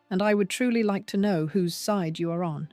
and I would truly like to know whose side you are on.